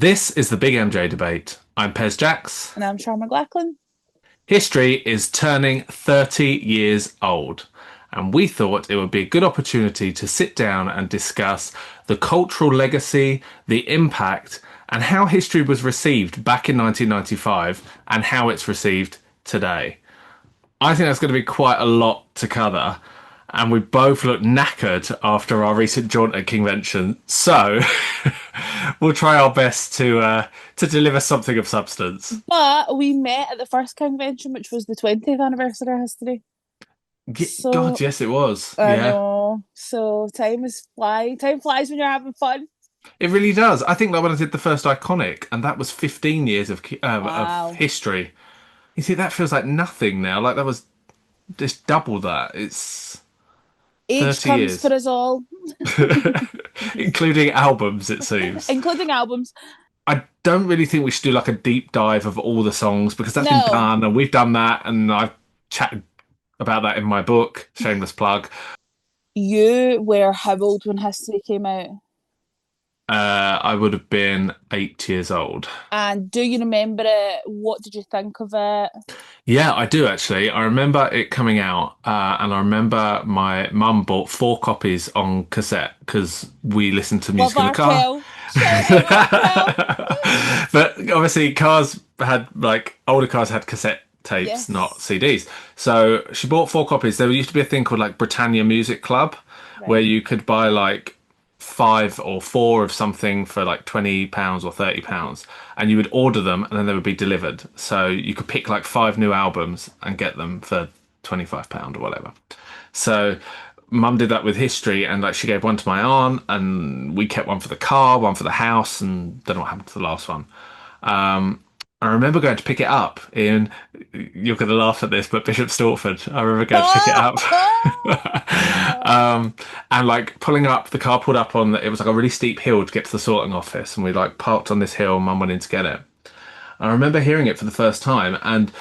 This is the Big MJ Debate. I'm Pez Jax. And I'm Char McLachlan. History is turning 30 years old, and we thought it would be a good opportunity to sit down and discuss the cultural legacy, the impact, and how history was received back in 1995 and how it's received today. I think that's going to be quite a lot to cover, and we both look knackered after our recent jaunt at convention. So we'll try our best to deliver something of substance. But we met at the first convention, which was the 20th anniversary of history. God, So yes, it was. I Yeah, know. So time is flying. Time flies when you're having fun. it really does. I think that when I did the first Iconic, and that was 15 years of Wow. history. You see, that feels like nothing now. Like that was just double that. It's Age 30 comes for years, us all, including albums, it seems. including albums. I don't really think we should do like a deep dive of all the songs because that's been No, done and we've done that and I've chatted about that in my book, shameless plug. you were how old when history came out? I would have been 8 years old. And do you remember it? What did you think of it? Yeah, I do actually. I remember it coming out, and I remember my mum bought 4 copies on cassette because we listened to Love music in the car. Arkell. Shout out Arkell. But obviously, cars had like older cars had cassette tapes, not Yes. CDs. So she bought 4 copies. There used to be a thing called like Britannia Music Club, where Right. you could buy like 5 or 4 of something for like £20 or £30, and you would order them, and then they would be delivered. So you could pick like 5 new albums and get them for £25 or whatever. So mum did that with history, and like she gave one to my aunt, and we kept one for the car, one for the house, and don't know what happened to the last one. I remember going to pick it up in, you're going to laugh at this, but Bishop Stortford. I remember going to pick it up. And like pulling up, the car pulled up on, it was like a really steep hill to get to the sorting office. And we like parked on this hill, mum went in to get it. I remember hearing it for the first time. And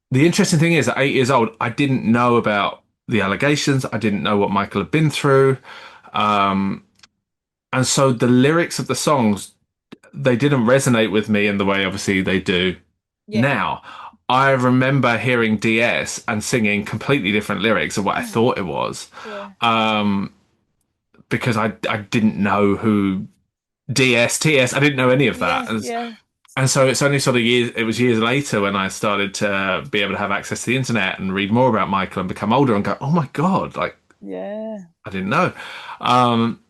the interesting thing is, at 8 years old, I didn't know about the allegations. I didn't know what Michael had been through. And so the lyrics of the songs, they didn't resonate with me in the way obviously they do Yeah. now. I remember hearing DS and singing completely different lyrics of what I thought it was, Yeah. um, because I didn't know who DS, TS, I didn't know any of Yeah. that. Yeah. And so it's only sort of years, it was years later when I started to be able to have access to the internet and read more about Michael and become older and go, oh my God, like Yeah. I didn't know. Um,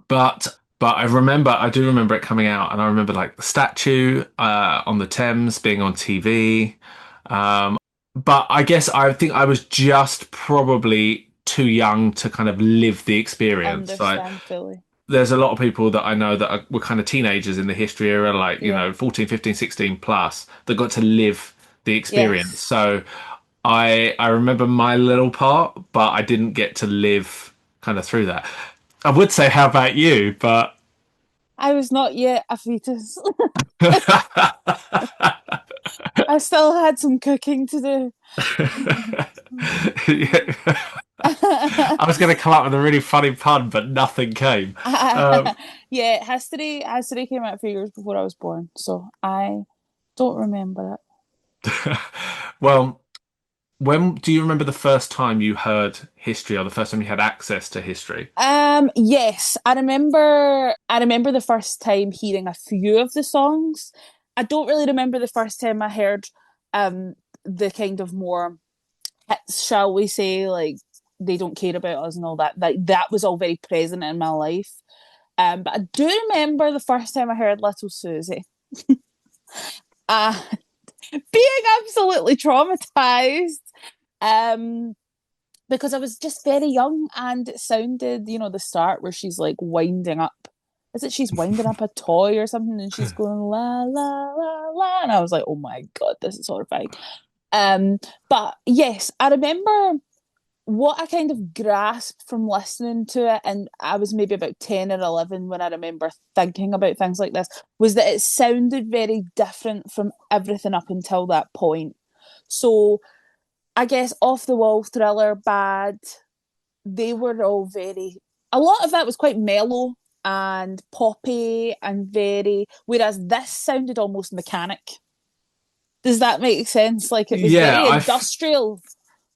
but I do remember it coming out, and I remember like the statue on the Thames being on TV. But I guess I think I was just probably too young to kind of live the experience. Like, Understand fully. there's a lot of people that I know that were kind of teenagers in the history era, like, Yeah. 14, 15, 16 plus, that got to live the experience. Yes. So I remember my little part, but I didn't get to live kind of through that. I would say, how about you? But I was not yet a fetus. I still had some cooking to do. I was going to come up with a really funny pun, but nothing came. Um, Yeah, history came out a few years before I was born, so I don't remember it. well, when do you remember the first time you heard history, or the first time you had access to history? Yes, I remember the first time hearing a few of the songs. I don't really remember the first time I heard the kind of more hits, shall we say, like they don't care about us and all that. That was all very present in my life. But I do remember the first time I heard Little Susie. Uh, being absolutely traumatized. Um, because I was just very young and it sounded, the start where she's like winding up. Is it she's winding up a toy or something and she's going la la la la, and I was like, oh my God, this is horrifying. Um, but yes, I remember what I kind of grasped from listening to it, and I was maybe about 10 or 11 when I remember thinking about things like this, was that it sounded very different from everything up until that point. So I guess Off the Wall, Thriller, Bad, they were all very, a lot of that was quite mellow and poppy and very, whereas this sounded almost mechanic. Does that make sense? Like it was Yeah, very industrial.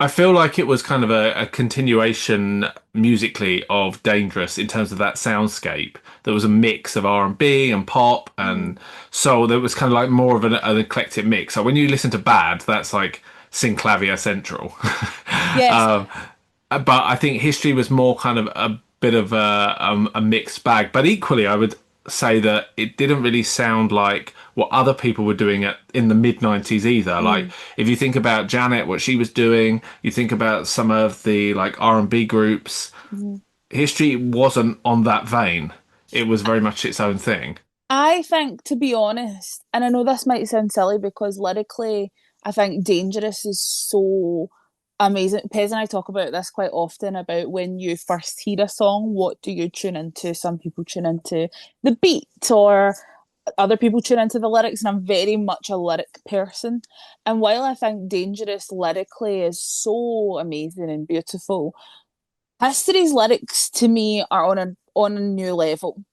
I feel like it was kind of a continuation musically of Dangerous in terms of that soundscape. There was a mix of R&B and pop Mhm. and soul. There was kind of like more of an eclectic mix. So when you listen to Bad, that's like Synclavier Central. Yes. um, but I think History was more kind of a bit of a mixed bag. But equally, I would say that it didn't really sound like what other people were doing in the mid 90s either. Like Mm. if you think about Janet, what she was doing, you think about some of the like R&B groups, Mhm. History wasn't on that vein. It was very much its own thing. I think, to be honest, and I know this might sound silly because lyrically, I think Dangerous is so amazing. Pez and I talk about this quite often about when you first hear a song, what do you tune into? Some people tune into the beat, or other people tune into the lyrics, and I'm very much a lyric person. And while I think Dangerous lyrically is so amazing and beautiful, History's lyrics to me are on a new level.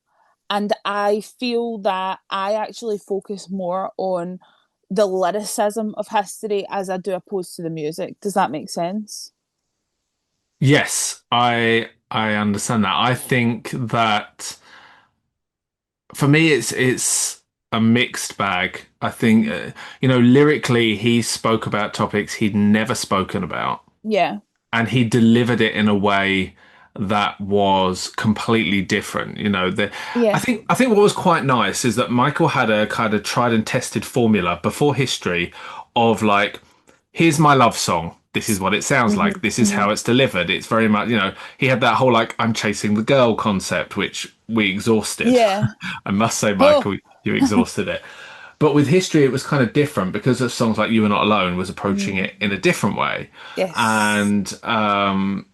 And I feel that I actually focus more on the lyricism of history as I do opposed to the music. Does that make sense? Yes, I understand that. I think that for me it's a mixed bag. I think Mhm. lyrically he spoke about topics he'd never spoken about Yeah. and he delivered it in a way that was completely different. I Yeah. think what was quite nice is that Michael had a kind of tried and tested formula before History of like, here's my love song. This is what it sounds Hmm. like. This is Hmm. how it's delivered. It's very much, he had that whole like, I'm chasing the girl concept, which we exhausted. Yeah. I must say, Oh. Michael, you exhausted it. But with History, it was kind of different because of songs like You Are Not Alone was approaching Mm. it in a different way. Yes. And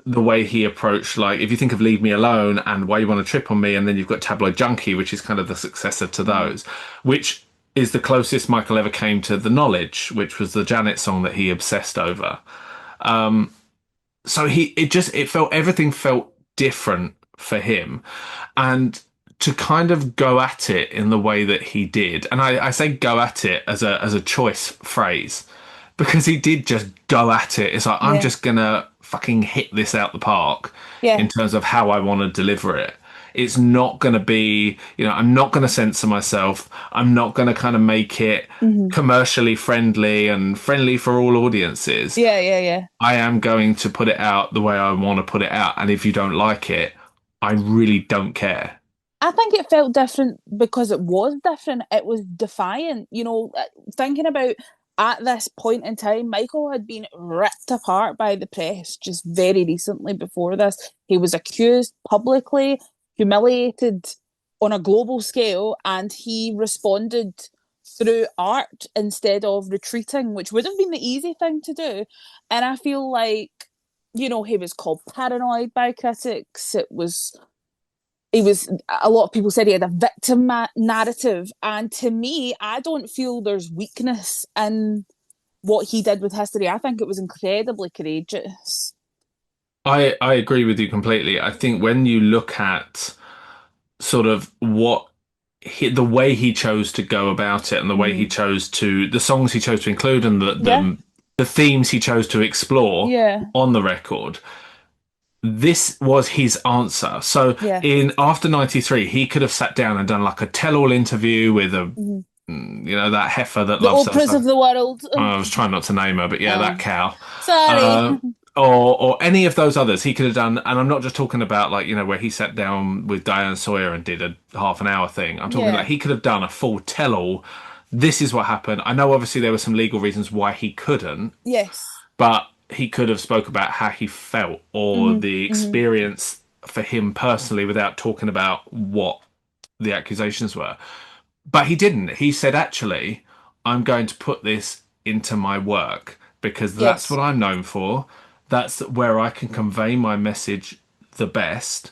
the way he approached, like, if you think of Leave Me Alone and Why You Want to Trip on Me, and then you've got Tabloid Junkie, which is kind of the successor to Mm. those, which is the closest Michael ever came to The Knowledge, which was the Janet song that he obsessed over. So it felt, everything felt different for him. And to kind of go at it in the way that he did, and I say go at it as a choice phrase, because he did just go at it. It's like I'm Yeah. just gonna fucking hit this out the park Yeah. in terms of how I want to deliver it. It's not gonna be, I'm not gonna censor myself. I'm not gonna kind of make it Hmm. commercially friendly and friendly for all audiences. Yeah. Yeah. Yeah. I am going to put it out the way I want to put it out. And if you don't like it, I really don't care. I think it felt different because it was different. It was defiant. Thinking about at this point in time, Michael had been ripped apart by the press just very recently before this. He was accused publicly, humiliated on a global scale, and he responded through art instead of retreating, which would have been the easy thing to do. And I feel like, he was called paranoid by critics. He was a lot of people said he had a victim narrative, and to me I don't feel there's weakness in what he did with history. I think it was incredibly courageous. I agree with you completely. I think when you look at sort of the way he chose to go about it and the way he Mm. chose the songs he chose to include and Yeah. the themes he chose to explore Yeah. on the record, this was his answer. So Yeah. in after 93, he could have sat down and done like a tell-all interview with Mm. that heifer that The loves her. Oprahs of the world. I was trying not to name her, but yeah, that Oh, cow. sorry. Uh, or any of those others he could have done. And I'm not just talking about like, where he sat down with Diane Sawyer and did a half an hour thing. I'm talking like Yeah. he could have done a full tell all. This is what happened. I know obviously there were some legal reasons why he couldn't, Yes. but he could have spoke about how he felt or Hmm. the Hmm. experience for him personally without talking about what the accusations were. But he didn't. He said, actually, I'm going to put this into my work because that's Yes. what I'm known for. That's where I can convey my message the best.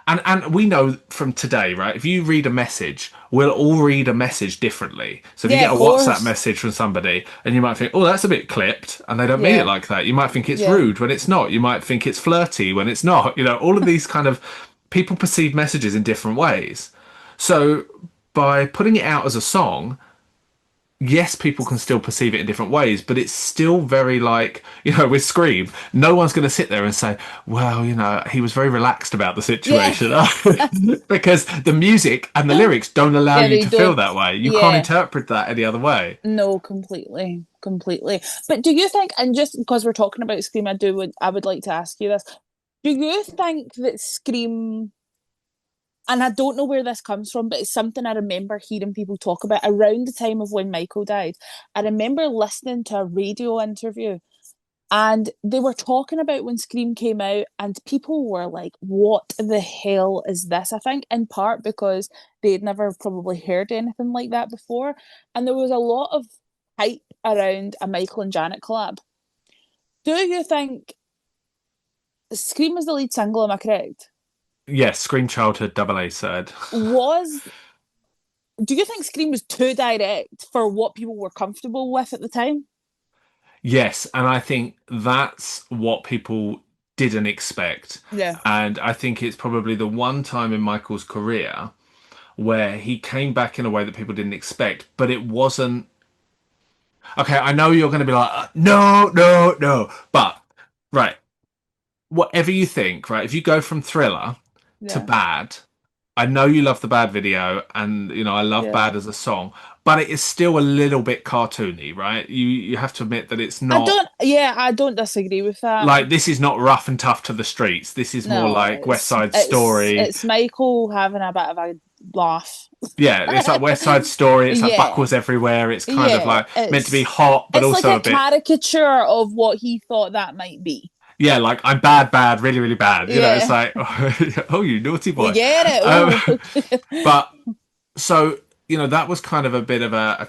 And we know from today, right? If you read a message, we'll all read a message differently. So if you Yeah, get of a WhatsApp course. message from somebody and you might think, oh, that's a bit clipped, and they don't mean it Yeah. like that. You might think it's Yeah. rude when it's not. You might think it's flirty when it's not. All of these kind of people perceive messages in different ways. So by putting it out as a song, yes, people can still perceive it in different ways, but it's still very like, with Scream, no one's going to sit there and say, well, he was very relaxed about the Yeah. situation. Because the music and the lyrics don't allow Yeah, you they to feel don't. that way. You can't Yeah. interpret that any other way. No, completely, completely. But do you think, and just because we're talking about Scream, I would like to ask you this. Do you think that Scream, and I don't know where this comes from, but it's something I remember hearing people talk about around the time of when Michael died. I remember listening to a radio interview and they were talking about when Scream came out, and people were like, what the hell is this? I think in part because they'd never probably heard anything like that before. And there was a lot of hype around a Michael and Janet collab. Do you think Scream was the lead single? Am I correct? Yes, Scream Childhood Double A said. Was Do you think Scream was too direct for what people were comfortable with at the time? Yes, and I think that's what people didn't expect. Yeah. And I think it's probably the one time in Michael's career where he came back in a way that people didn't expect, but it wasn't. Okay, I know you're going to be like, no, no, no. But, right, whatever you think, right, if you go from Thriller to Yeah. Bad, I know you love the Bad video, and, I love Yeah. Bad as a song, but it is still a little bit cartoony, right? You have to admit that it's not. I don't disagree with that. Like, this is not rough and tough to the streets. This is more No, like West Side Story. it's Michael having a bit of a laugh. Yeah, it's like West Side Story. It's like Yeah, buckles everywhere. It's kind of yeah. like meant to be hot, but It's like also a a bit. caricature of what he thought that might be. Yeah, like I'm bad, bad, really, really bad. It's Yeah, like, oh, you naughty we boy. get it. Um, Ooh. but so that was kind of a bit of a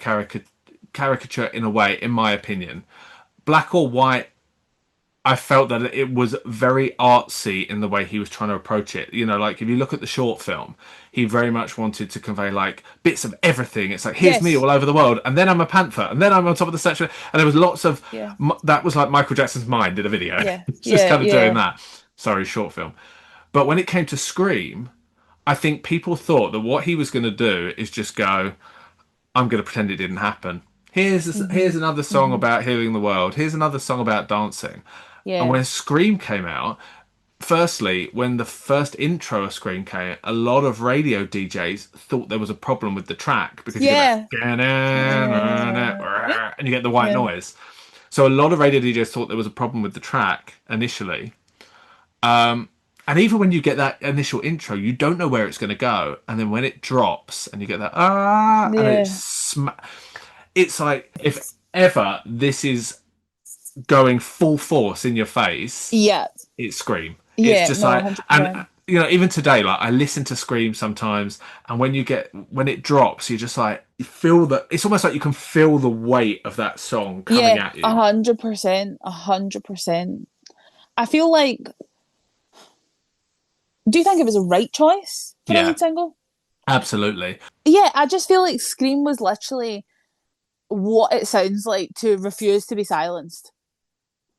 caricature in a way, in my opinion. Black or White, I felt that it was very artsy in the way he was trying to approach it. Like if you look at the short film, he very much wanted to convey like bits of everything. It's like, here's me Yes. all over the world, and then I'm a panther, and then I'm on top of the statue. And there was lots of Yeah. that was like Michael Jackson's mind in a video, Yeah. just Yeah. kind of doing Yeah. that. Sorry, short film. But when it came to Scream, I think people thought that what he was going to do is just go, I'm going to pretend it didn't happen. Here's Hmm. another song Hmm. about healing the world. Here's another song about dancing. And Yeah. when Scream came out, firstly, when the first intro of Scream came, a lot of radio DJs thought there was a problem with the track because you get that Yeah. and you get the white Yeah. noise. So a lot of radio DJs thought there was a problem with the track initially. And even when you get that initial intro, you don't know where it's going to go. And then when it drops and you get that and Yeah. it's like if ever this is going full force in your face, Yeah. it's Scream. It's Yeah. just No, like, and 100%. even today, like I listen to Scream sometimes, and when it drops, you just like you feel that it's almost like you can feel the weight of that song coming Yeah, at you. 100%. 100%. I feel like, do you think it was a right choice for a Yeah, lead single? absolutely. Yeah, I just feel like Scream was literally what it sounds like to refuse to be silenced.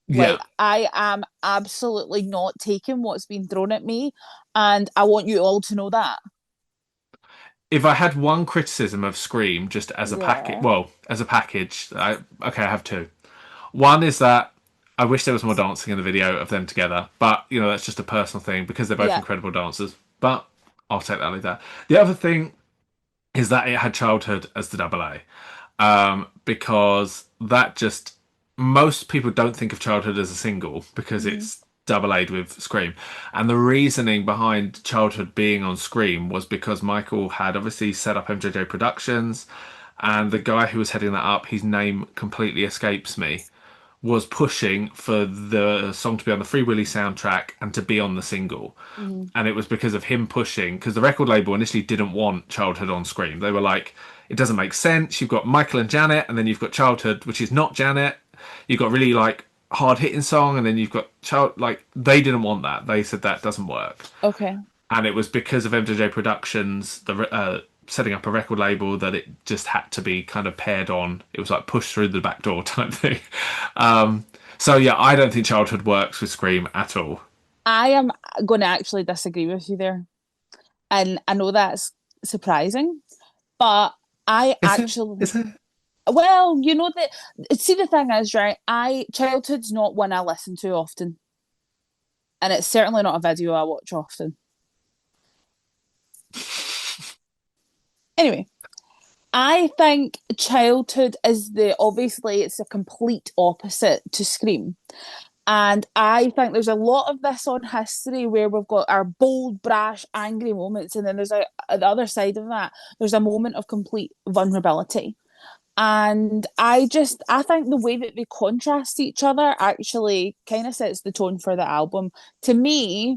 Like, Yeah. I am absolutely not taking what's been thrown at me, and I want you all to know that. If I had one criticism of Scream just as a package, Yeah. well, as a package, okay, I have two. One is that I wish there was more dancing in the video of them together, but that's just a personal thing because they're both Yeah. incredible dancers. But I'll take that like that. The other thing is that it had Childhood as the double A, because that just most people don't think of Childhood as a single because Hmm. it's double A'd with Scream, and the reasoning behind Childhood being on Scream was because Michael had obviously set up MJJ Productions, and the guy who was heading that up, his name completely escapes me, was pushing for the song to be on the Free Willy soundtrack and to be on the single. Hmm. And it was because of him pushing, because the record label initially didn't want Childhood on Scream. They were like, it doesn't make sense. You've got Michael and Janet, and then you've got Childhood, which is not Janet. You've got really like hard hitting song, and then you've got Child. Like they didn't want that. They said that doesn't work. Okay. And it was because of MJJ Productions, setting up a record label, that it just had to be kind of paired on. It was like push through the back door type thing. So yeah, I don't think Childhood works with Scream at all. I am going to actually disagree with you there. And I know that's surprising, but I Is it? actually, Is it? well, you know that, see, the thing is, right, childhood's not one I listen to often, and it's certainly not a video I watch often. Anyway, I think childhood is obviously it's a complete opposite to Scream. And I think there's a lot of this on history where we've got our bold, brash, angry moments, and then there's at the other side of that, there's a moment of complete vulnerability. And I think the way that they contrast each other actually kind of sets the tone for the album. To me,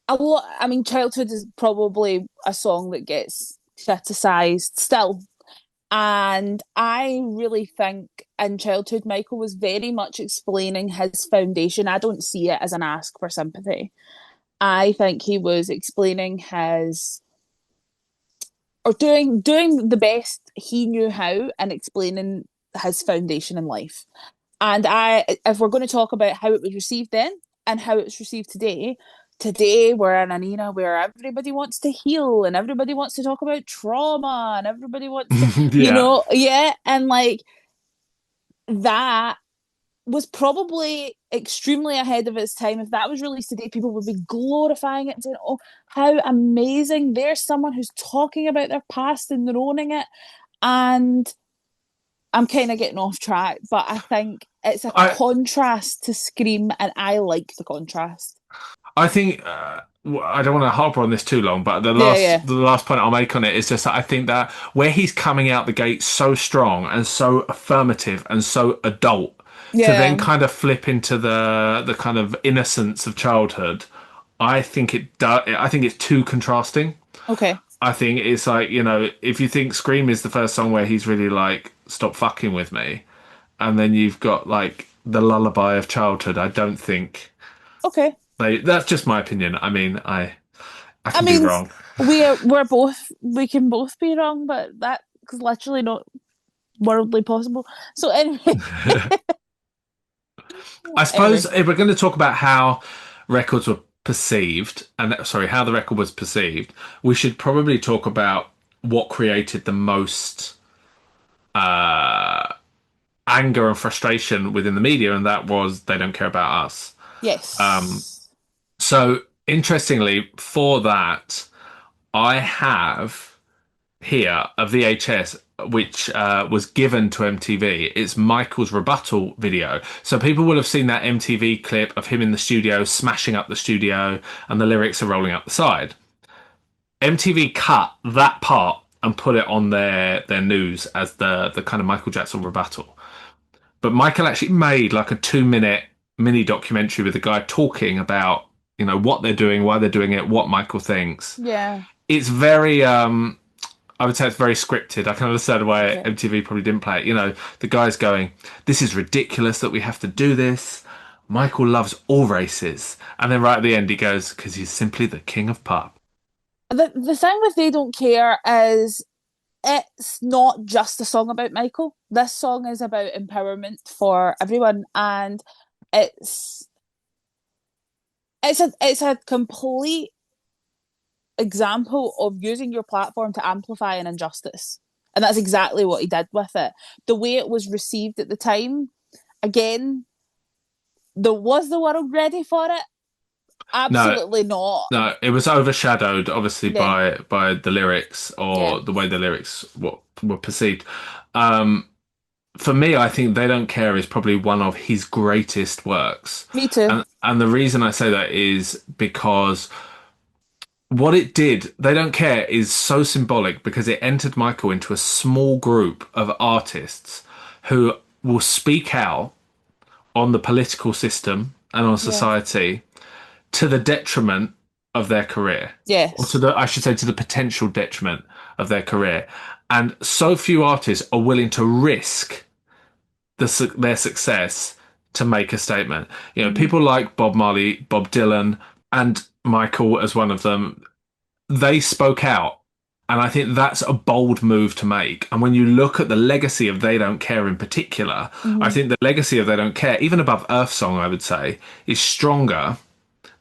I mean, Childhood is probably a song that gets criticized still. And I really think in Childhood, Michael was very much explaining his foundation. I don't see it as an ask for sympathy. I think he was explaining his or doing the best he knew how and explaining his foundation in life. And if we're going to talk about how it was received then and how it's received today we're in an era where everybody wants to heal and everybody wants to talk about trauma and everybody wants to, Yeah. yeah, and like that was probably extremely ahead of its time. If that was released today, people would be glorifying it and saying, "Oh, how amazing! There's someone who's talking about their past and they're owning it." And I'm kind of getting off track, but I think it's a I contrast to Scream, and I like the contrast. I think I don't want to harp on this too long, but Yeah, yeah, the last point I'll make on it is just that I think that where he's coming out the gate so strong and so affirmative and so adult, to then yeah. kind of flip into the kind of innocence of childhood, I think it does. I think it's too contrasting. Okay. I think it's like, you know, if you think Scream is the first song where he's really like, stop fucking with me, and then you've got like the lullaby of childhood, I don't think Okay. that's just my opinion. I mean, I I can be mean, wrong. we can both be wrong, but that's literally not worldly possible. So anyway, I suppose anyway, if we're going to talk about how records were perceived, and sorry, how the record was perceived, we should probably talk about what created the most anger and frustration within the media, and that was they don't care about us. yes, So, interestingly, for that, I have here a VHS which was given to MTV. It's Michael's rebuttal video. So people will have seen that MTV clip of him in the studio smashing up the studio and the lyrics are rolling up the side. MTV cut that part and put it on their news as the kind of Michael Jackson rebuttal. But Michael actually made like a 2 minute mini documentary with a guy talking about, you know, what they're doing, why they're doing it, what Michael thinks. yeah, It's very I would say it's very scripted. I can understand why okay. MTV probably didn't play it. You know, the guy's going, "This is ridiculous that we have to do this. Michael loves all races." And then right at the end he goes, "Because he's simply the king of pop." The thing with They Don't Care is it's not just a song about Michael. This song is about empowerment for everyone, and it's it's a complete example of using your platform to amplify an injustice. And that's exactly what he did with it. The way it was received at the time, again, was the world ready for it? No, Absolutely not. no, it was overshadowed obviously Yeah, by the lyrics yeah. or the way the lyrics were perceived. Um, for me, I think They Don't Care is probably one of his greatest works. Me too. And the reason I say that is because what it did, They Don't Care, is so symbolic because it entered Michael into a small group of artists who will speak out on the political system and on Yeah. society to the detriment of their career, or to Yes. the, I should say, to the potential detriment of their career. And so few artists are willing to risk their success to make a statement. You know, Hmm. people like Bob Marley, Bob Dylan, and Michael as one of them, they spoke out. And I think that's a bold move to make. And when you look at the legacy of They Don't Care in particular, I Hmm. think the legacy of They Don't Care, even above Earth Song, I would say, is stronger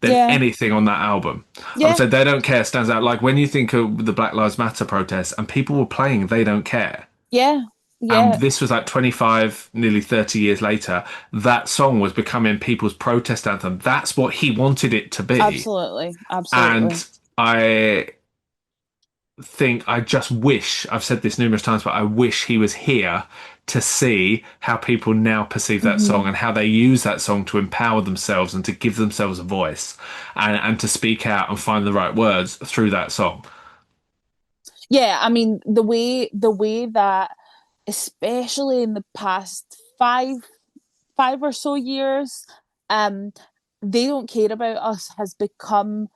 than Yeah. anything on that album. I would Yeah. say They Don't Care stands out. Like when you think of the Black Lives Matter protests and people were playing They Don't Care. Yeah. And Yeah. this was like 25, nearly 30 years later. That song was becoming people's protest anthem. That's what he wanted it to be. Absolutely. Absolutely. And I I just wish, I've said this numerous times, but I wish he was here to see how people now perceive that song Hmm. and how they use that song to empower themselves and to give themselves a voice and to speak out and find the right words through that song. Yeah, I mean the way that especially in the past five or so years, um, they don't care about us has become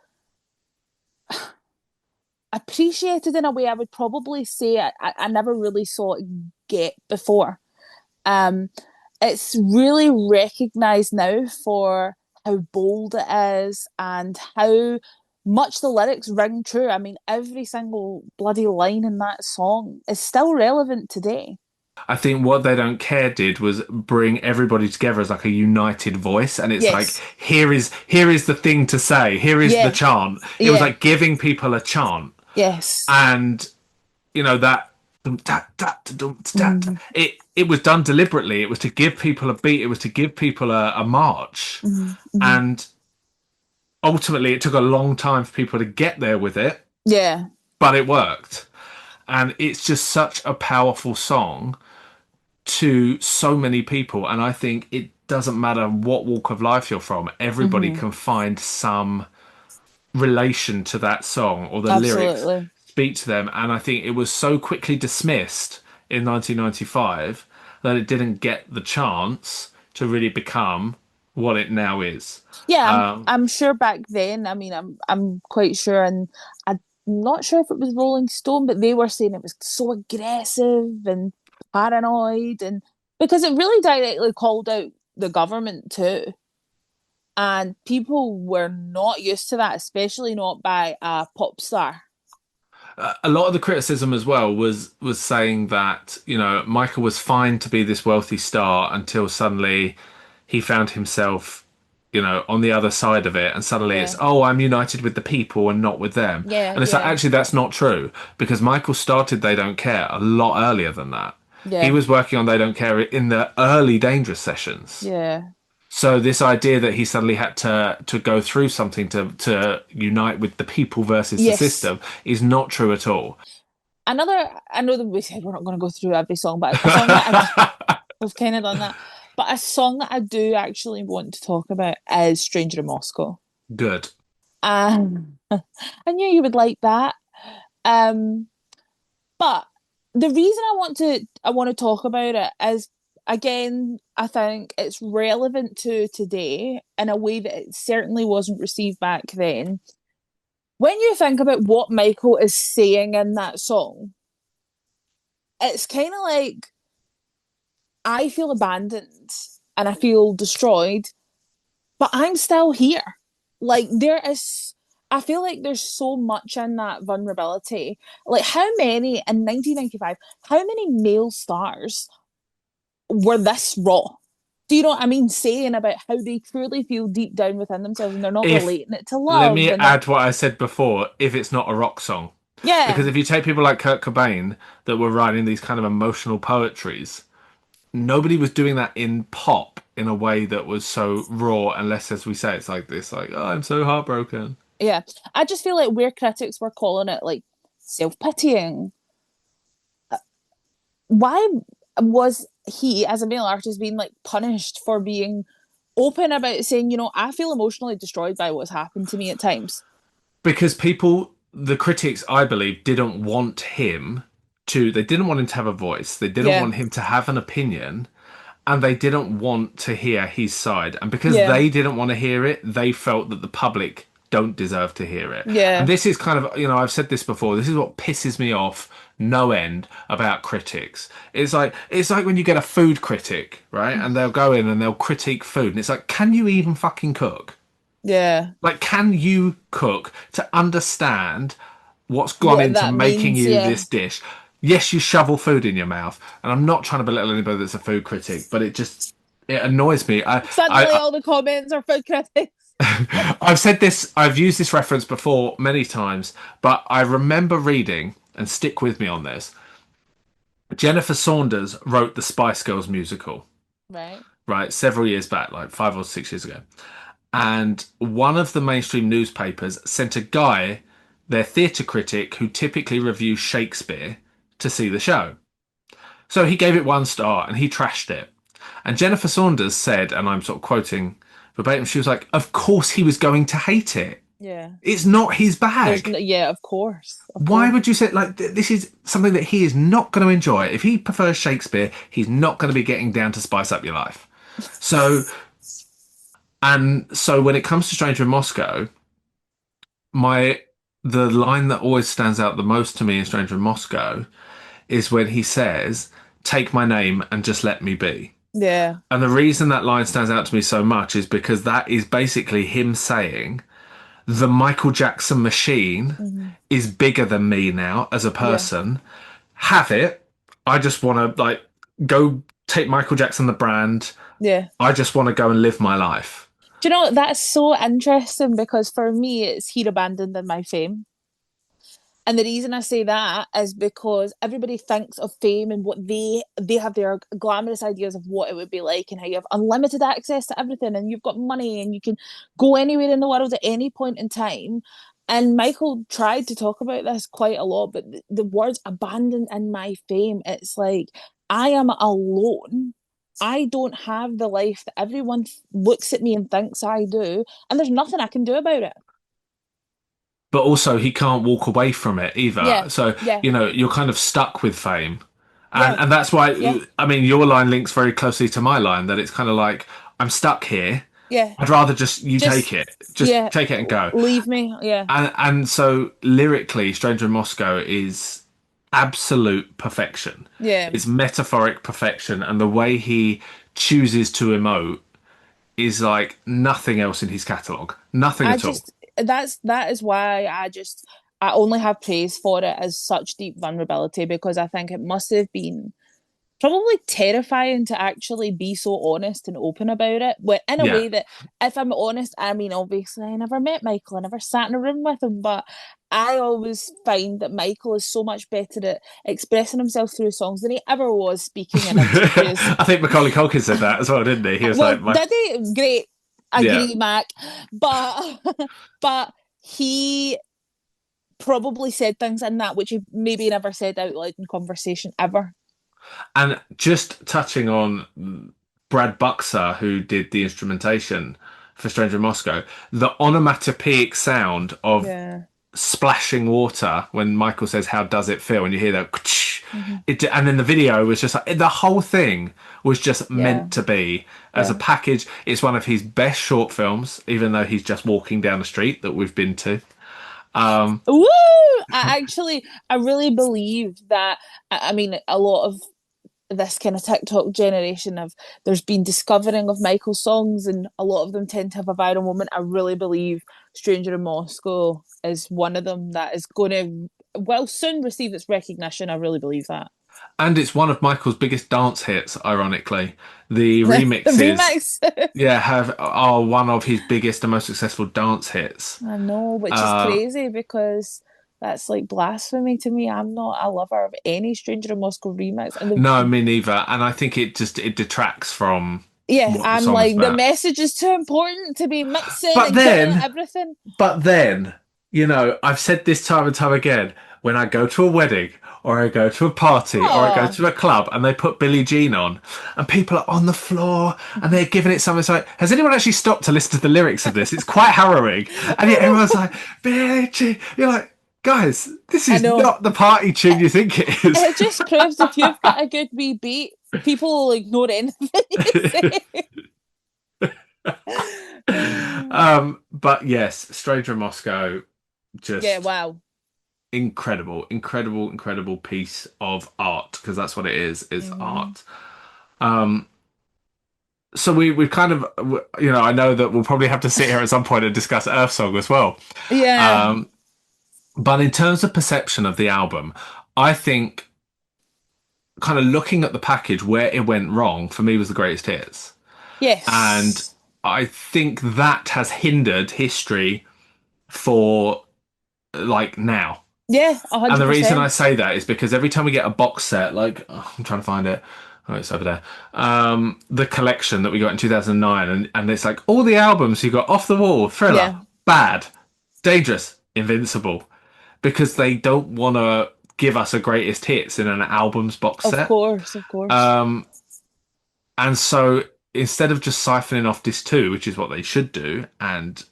appreciated in a way I would probably say I never really saw it get before. Um, it's really recognized now for how bold it is and how much the lyrics ring true. I mean, every single bloody line in that song is still relevant today. I think what They Don't Care did was bring everybody together as like a united voice, and it's like Yes. here is the thing to say, here is the Yeah. chant. It was Yeah. like giving people a chant, Yes. and that Mm-hmm. it was done deliberately. It was to give people a beat. It was to give people a march, Mm-hmm. and ultimately, it took a long time for people to get there with it, Yeah. but it worked. And it's just such a powerful song to so many people. And I think it doesn't matter what walk of life you're from, everybody Mm-hmm. can find some relation to that song or the lyrics Absolutely. speak to them. And I think it was so quickly dismissed in 1995 that it didn't get the chance to really become what it now is. Yeah, Um, I'm sure back then, I mean, I'm quite sure, and I'm not sure if it was Rolling Stone, but they were saying it was so aggressive and paranoid, and because it really directly called out the government too. And people were not used to that, especially not by a pop star. a lot of the criticism as well was saying that Michael was fine to be this wealthy star until suddenly he found himself on the other side of it, and suddenly it's, Yeah, oh, I'm united with the people and not with them. yeah, And it's like, yeah, actually that's not true, because Michael started They Don't Care a lot earlier than that. He yeah, was working on They Don't Care in the early Dangerous sessions. yeah, So this idea that he suddenly had to go through something to unite with the people versus the yes. system is not true at all. I know that we said we're not going to go through every song, but a song that we've kind of done that. But a song that I do actually want to talk about is Stranger in Moscow. Good. I knew you would like that. Um, but the reason I want to talk about it is again, I think it's relevant to today in a way that it certainly wasn't received back then. When you think about what Michael is saying in that song, it's kind of like I feel abandoned and I feel destroyed, but I'm still here. Like I feel like there's so much in that vulnerability. Like how many in 1995, how many male stars were this raw? Do you know what I mean? Saying about how they truly feel deep down within themselves and they're not If relating it to Let love me and they're add what I said before, if it's not a rock song. Because yeah, if you take people like Kurt Cobain that were writing these kind of emotional poetries, nobody was doing that in pop in a way that was so raw, unless, as we say, it's like this, like, oh, I'm so heartbroken. yeah. I just feel like where critics were calling it like self-pitying, why was he as a male artist being like punished for being open about saying, I feel emotionally destroyed by what's happened to me at times. Because people, the critics, I believe, didn't want him they didn't want him to have a voice. They didn't Yeah, want him to have an opinion, and they didn't want to hear his side. And because yeah, they didn't want to hear it, they felt that the public don't deserve to hear it. And yeah. this is kind of, I've said this before, this is what pisses me off no end about critics. It's like when you get a food critic, right? And they'll go in and they'll critique food, and it's like, can you even fucking cook? Yeah, Like, can you cook to understand what's gone what into that making means. you Yeah, this dish? Yes, you shovel food in your mouth, and I'm not trying to belittle anybody that's a food critic, but it annoys me. suddenly all the comments are food critics. I've said this, I've used this reference before many times, but I remember reading, and stick with me on this. Jennifer Saunders wrote the Spice Girls musical, Right. right, several years back, like 5 or 6 years ago. And one of the mainstream newspapers sent a guy, their theatre critic, who typically reviews Shakespeare, to see the show. So he gave it 1 star and he trashed it. And Jennifer Saunders said, and I'm sort of quoting verbatim, she was like, "Of course he was going to hate it. Yeah. It's not his There's bag. no, yeah, of course. Of Why course. would you say like this is something that he is not going to enjoy? If he prefers Shakespeare, he's not going to be getting down to spice up your life." So so when it comes to Stranger in Moscow, my the line that always stands out the most to me in Stranger in Moscow is when he says, "Take my name and just let me be." Yeah. And the reason that line stands out to me so much is because that is basically him saying the Michael Jackson machine Hmm. is bigger than me now as a Yeah. person. Have it. I just want to like go take Michael Jackson the brand. Yeah. I just want to go and live my life. Do you know that's so interesting because for me it's Here Abandoned in My Fame. And the reason I say that is because everybody thinks of fame and what they have their glamorous ideas of what it would be like and how you have unlimited access to everything and you've got money and you can go anywhere in the world at any point in time. And Michael tried to talk about this quite a lot, but the words abandoned in my fame, it's like I am alone. I don't have the life that everyone looks at me and thinks I do, and there's nothing I can do about it. But also, he can't walk away from it either. Yeah, So, yeah, you're kind of stuck with fame. yeah, And that's yeah, why, I mean, your line links very closely to my line that it's kind of like, I'm stuck here. yeah. I'd rather just you take Just it. Just yeah, take it and go. leave me. Yeah, And so lyrically, Stranger in Moscow is absolute perfection. yeah. It's metaphoric perfection, and the way he chooses to emote is like nothing else in his catalogue. Nothing I at all. just that is why I only have praise for it as such deep vulnerability because I think it must have been probably terrifying to actually be so honest and open about it. But in a Yeah. way that, if I'm honest, I mean, obviously, I never met Michael, I never sat in a room with him, but I always find that Michael is so much better at expressing himself through songs than he ever was speaking in interviews. I think Macaulay Culkin said that as well, didn't he? He was Well, like, my, did he? Great, yeah. agree, Mac. But but he probably said things in that which he maybe never said out loud in conversation ever. And just touching on Brad Buxer, who did the instrumentation for Stranger in Moscow, the onomatopoeic sound of Yeah. splashing water when Michael says, "How does it feel?" and you hear that, Hmm. and then the video was just like the whole thing was just Yeah. meant to be as a Yeah. package. It's one of his best short films, even though he's just walking down the street that we've been to. Woo! I really believe that. I mean, a lot of this kind of TikTok generation of there's been discovering of Michael's songs, and a lot of them tend to have a viral moment. I really believe "Stranger in Moscow" is one of them that is going to will soon receive its recognition. I really believe that. And it's one of Michael's biggest dance hits, ironically. The The remixes, remix. yeah, have are one of his biggest and most successful dance hits. I know, which is Uh, crazy because that's like blasphemy to me. I'm not a lover of any Stranger in Moscow remix. And no, the me neither. And I think it detracts from yeah, what the I'm song's like the about. message is too important to be mixing But and killing then, everything. but then, I've said this time and time again. When I go to a wedding, or I go to a party, or I go Oh, to a club, and they put Billie Jean on, and people are on the floor, and they're giving it something. It's like, has anyone actually stopped to listen to the lyrics of this? It's quite harrowing, and yet everyone's like, Billie Jean. You're like, guys, this I is know. not the party tune It, you think it is. it just proves if you've got a good wee beat, people will ignore anything you say. But yes, Stranger in Moscow, Yeah, just wow. incredible, incredible, incredible piece of art because that's what it is. It's Hmm. art. So we've kind of I know that we'll probably have to sit here at some point and discuss Earth Song as well. Yeah. Um, but in terms of perception of the album, I think kind of looking at the package where it went wrong for me was the greatest hits. And Yes. I think that has hindered history for like now. Yeah, And the reason I 100%. say that is because every time we get a box set, like oh, I'm trying to find it. Oh, it's over there. The collection that we got in 2009, and it's like all the albums you got Off the Wall, Thriller, Yeah, Bad, Dangerous, Invincible, because they don't want to give us a greatest hits in an albums box of set. course, of course. Um, and so instead of just siphoning off disc two, which is what they should do, and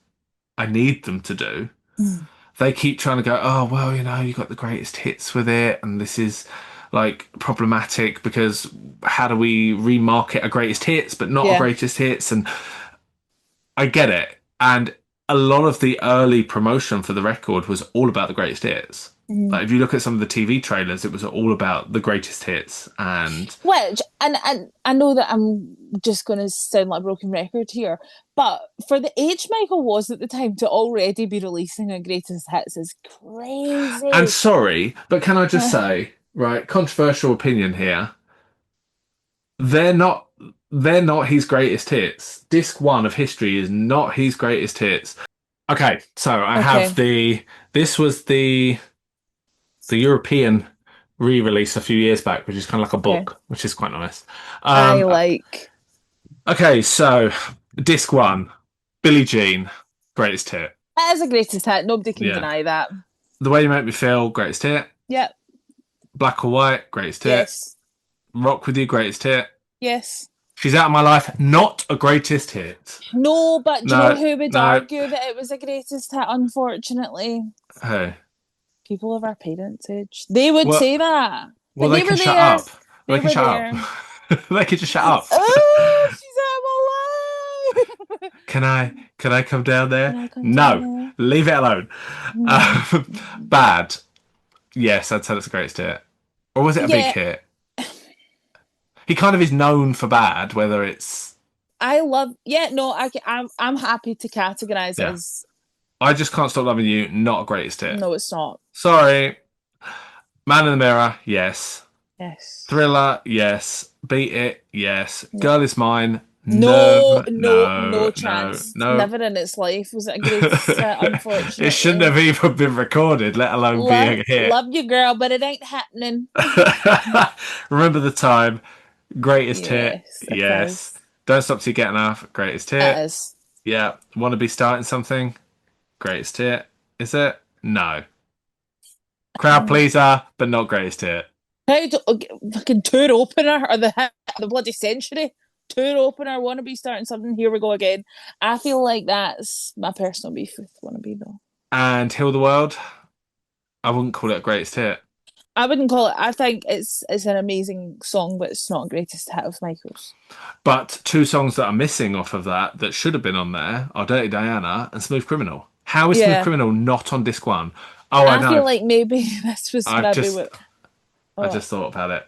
I need them to do, Mm. they keep trying to go, oh, well, you got the greatest hits with it, and this is like problematic because how do we remarket a greatest hits but not a Yeah. greatest hits? And I get it. And a lot of the early promotion for the record was all about the greatest hits. Mm. Like if you look at some of the TV trailers, it was all about the greatest hits. And Which, and I know that I'm just going to sound like a broken record here, but for the age Michael was at the time to already be releasing a greatest hits is and crazy. sorry, but can I just say, right, controversial opinion here. They're not they're not his greatest hits. Disc one of history is not his greatest hits. Okay, so I have Okay, the this was the European re-release a few years back, which is kind of like a okay. book, which is quite nice. I Um, like. okay, so disc one, Billie Jean, greatest hit. It is a greatest hit. Nobody can Yeah. deny that. The Way You Make Me Feel, greatest hit. Yep. Black or White, greatest hit. Yes. Rock With You, greatest hit. Yes. She's Out of My Life, not a greatest hit. No, but do you know No, who would no. argue that it was a greatest hit? Unfortunately, Hey. people of our parents' age. They would Well, say that. well, Like they they can were shut there. up. They They can were shut up. there. They can just shut up. Oh, she's out of my life. Can I come down Can there? I come down No, there? leave it alone. Bad. Yes, I'd say that's the greatest hit. Or was it a big Yeah, hit? He kind of is known for bad, whether it's I love. Yeah, no, I'm happy to categorize it yeah. as I just can't stop loving you. Not a greatest hit. no, it's not. Sorry. Man in the Mirror. Yes. Yes. Thriller. Yes. Beat It. Yes. No. Girl Is Mine. No. No, no, No. no No. chance. No. Never in its life was it a greatest hit, It shouldn't unfortunately. have even been recorded, let alone be Love, a hit. love you, girl, but it ain't happening. Remember the Time, greatest hit, Yes, it yes. is. Don't Stop Till You Get Enough, greatest It hit. is. Yeah. Want to Be Starting Something, greatest hit. Is it? No. Crowd Um, Pleaser, but not greatest hit. Proud fucking tour opener or the hit of the bloody century. Tour opener, wanna be starting something. Here we go again. I feel like that's my personal beef with wanna be though. And Heal the World, I wouldn't call it a greatest hit. I wouldn't call it. I think it's an amazing song, but it's not a greatest hit of Michael's. But two songs that are missing off of that that should have been on there are Dirty Diana and Smooth Criminal. How is Smooth Yeah, Criminal not on disc one? Oh, I I feel know. like maybe this was I maybe just what. I Oh, just thought about it.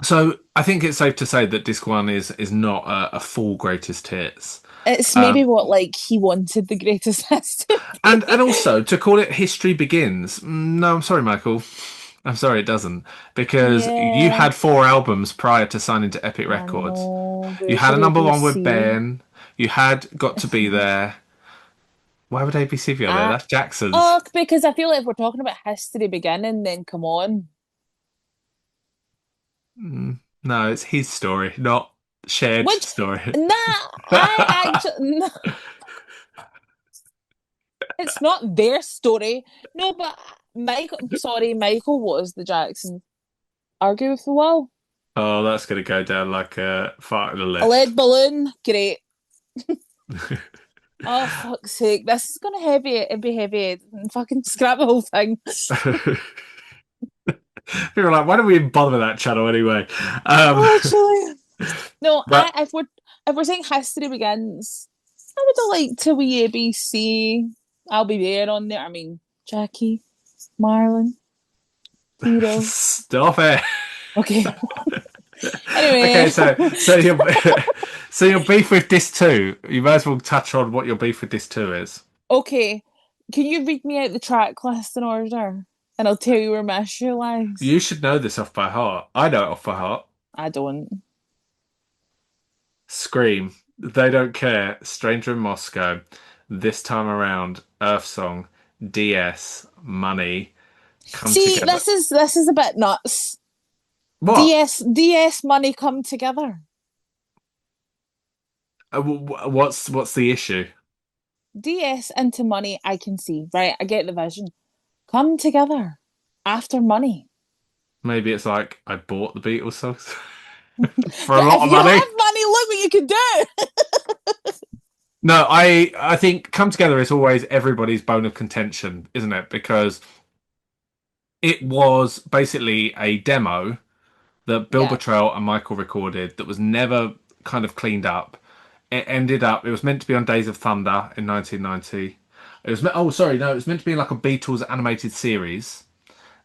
So I think it's safe to say that disc one is not a full greatest hits. it's maybe Um, what like he wanted the greatest hits to and be. also to call it History Begins. No, I'm sorry, Michael. I'm sorry, it doesn't because you Yeah, had four albums prior to signing to Epic I Records. know. You Where had should a number one with ABC? Ben. You had Got to Be There. Why would ABC be on there? I That's Jackson's. oh, because I feel like if we're talking about history beginning, then come on. No, it's his story, not shared Which story. nah, I actually no, it's not their story. No, but Michael was the Jackson. Argue with the wall. Oh, that's going to go down like a fart in the A list. lead balloon, great. Oh fuck's sake, this is gonna heavy. It'd be heavy. Fucking scrap the whole thing. People are like, why don't we even bother with that channel anyway? Um, Literally. No, I but if we're saying history begins, I would have liked to we ABC. I'll be there on there. I mean, Jackie, Marlon, Tito. stop it. Okay. Okay, Anyway, so your so your beef with this two. You might as well touch on what your beef with this two is. okay. Can you read me out the track list in order? And I'll tell you where my issue lies. You should know this off by heart. I know it off by heart. I don't. Scream, They Don't Care, Stranger in Moscow, This Time Around, Earth Song, DS, Money, Come See, Together. this is a bit nuts. What? DS money come together. What's the issue? DS into money, I can see, right? I get the vision. Come together after money. Maybe it's like I bought the Beatles songs for a Yeah, lot if of you money. have money, look what you can do. No, I think Come Together is always everybody's bone of contention, isn't it? Because it was basically a demo that Bill Yeah, Bottrell and Michael recorded that was never kind of cleaned up. It ended up. It was meant to be on Days of Thunder in 1990. It was. Oh, sorry, no. It was meant to be like a Beatles animated series.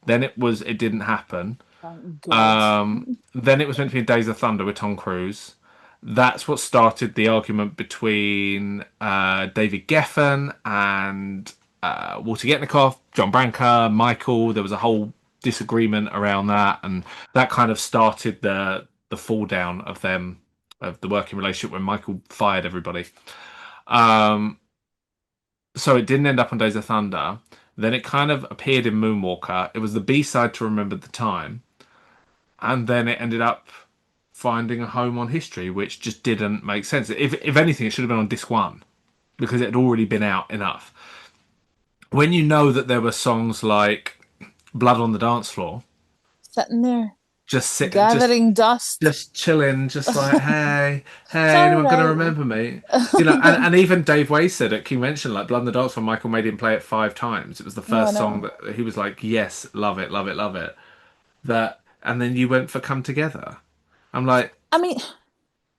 Then it was. It didn't happen. thank God. Then it was meant to be in Days of Thunder with Tom Cruise. That's what started the argument between David Geffen and Walter Getnikoff, John Branca, Michael. There was a whole disagreement around that, and that kind of started the fall down of them of the working relationship when Michael fired everybody. Um, so it didn't end up on Days of Thunder. Then it kind of appeared in Moonwalker. It was the B side to Remember the Time, and then it ended up finding a home on History, which just didn't make sense. If anything, it should have been on disc one because it had already been out enough. When you know that there were songs like Blood on the Dance Floor, Sitting there, just sit, gathering dust. just chilling, just like, hey, It's hey, all anyone gonna right. remember me? You know, and even Dave Way said at Convention, like Blood on the Dance Floor, Michael made him play it 5 times. It was the No, I first song know. that he was like, yes, love it, love it, love it. That, and then you went for Come Together. I'm like, I mean,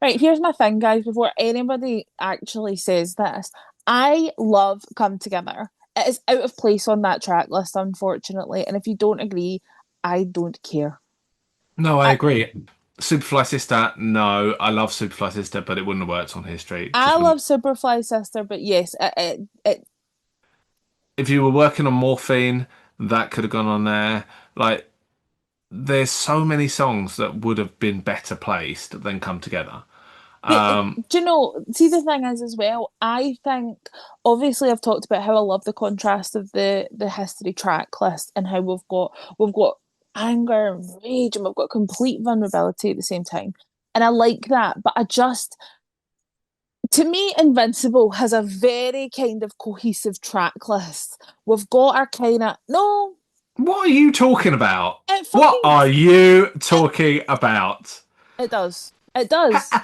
right, here's my thing, guys, before anybody actually says this. I love Come Together. It is out of place on that track list, unfortunately. And if you don't agree, I don't care. no, I I, agree. Superfly Sister, no, I love Superfly Sister, but it wouldn't have worked on History. It I just love wouldn't. Superfly Sister, but yes, If you were working on Morphine, that could have gone on there. Like, there's so many songs that would have been better placed than Come Together. do you know, see the thing is as well, I think obviously I've talked about how I love the contrast of the history track list and how we've got anger and rage and we've got complete vulnerability at the same time. And I like that, but I just to me, Invincible has a very kind of cohesive track list. We've got our kind of no, What are you talking about? it What fucking are you it, talking about? it does. It does.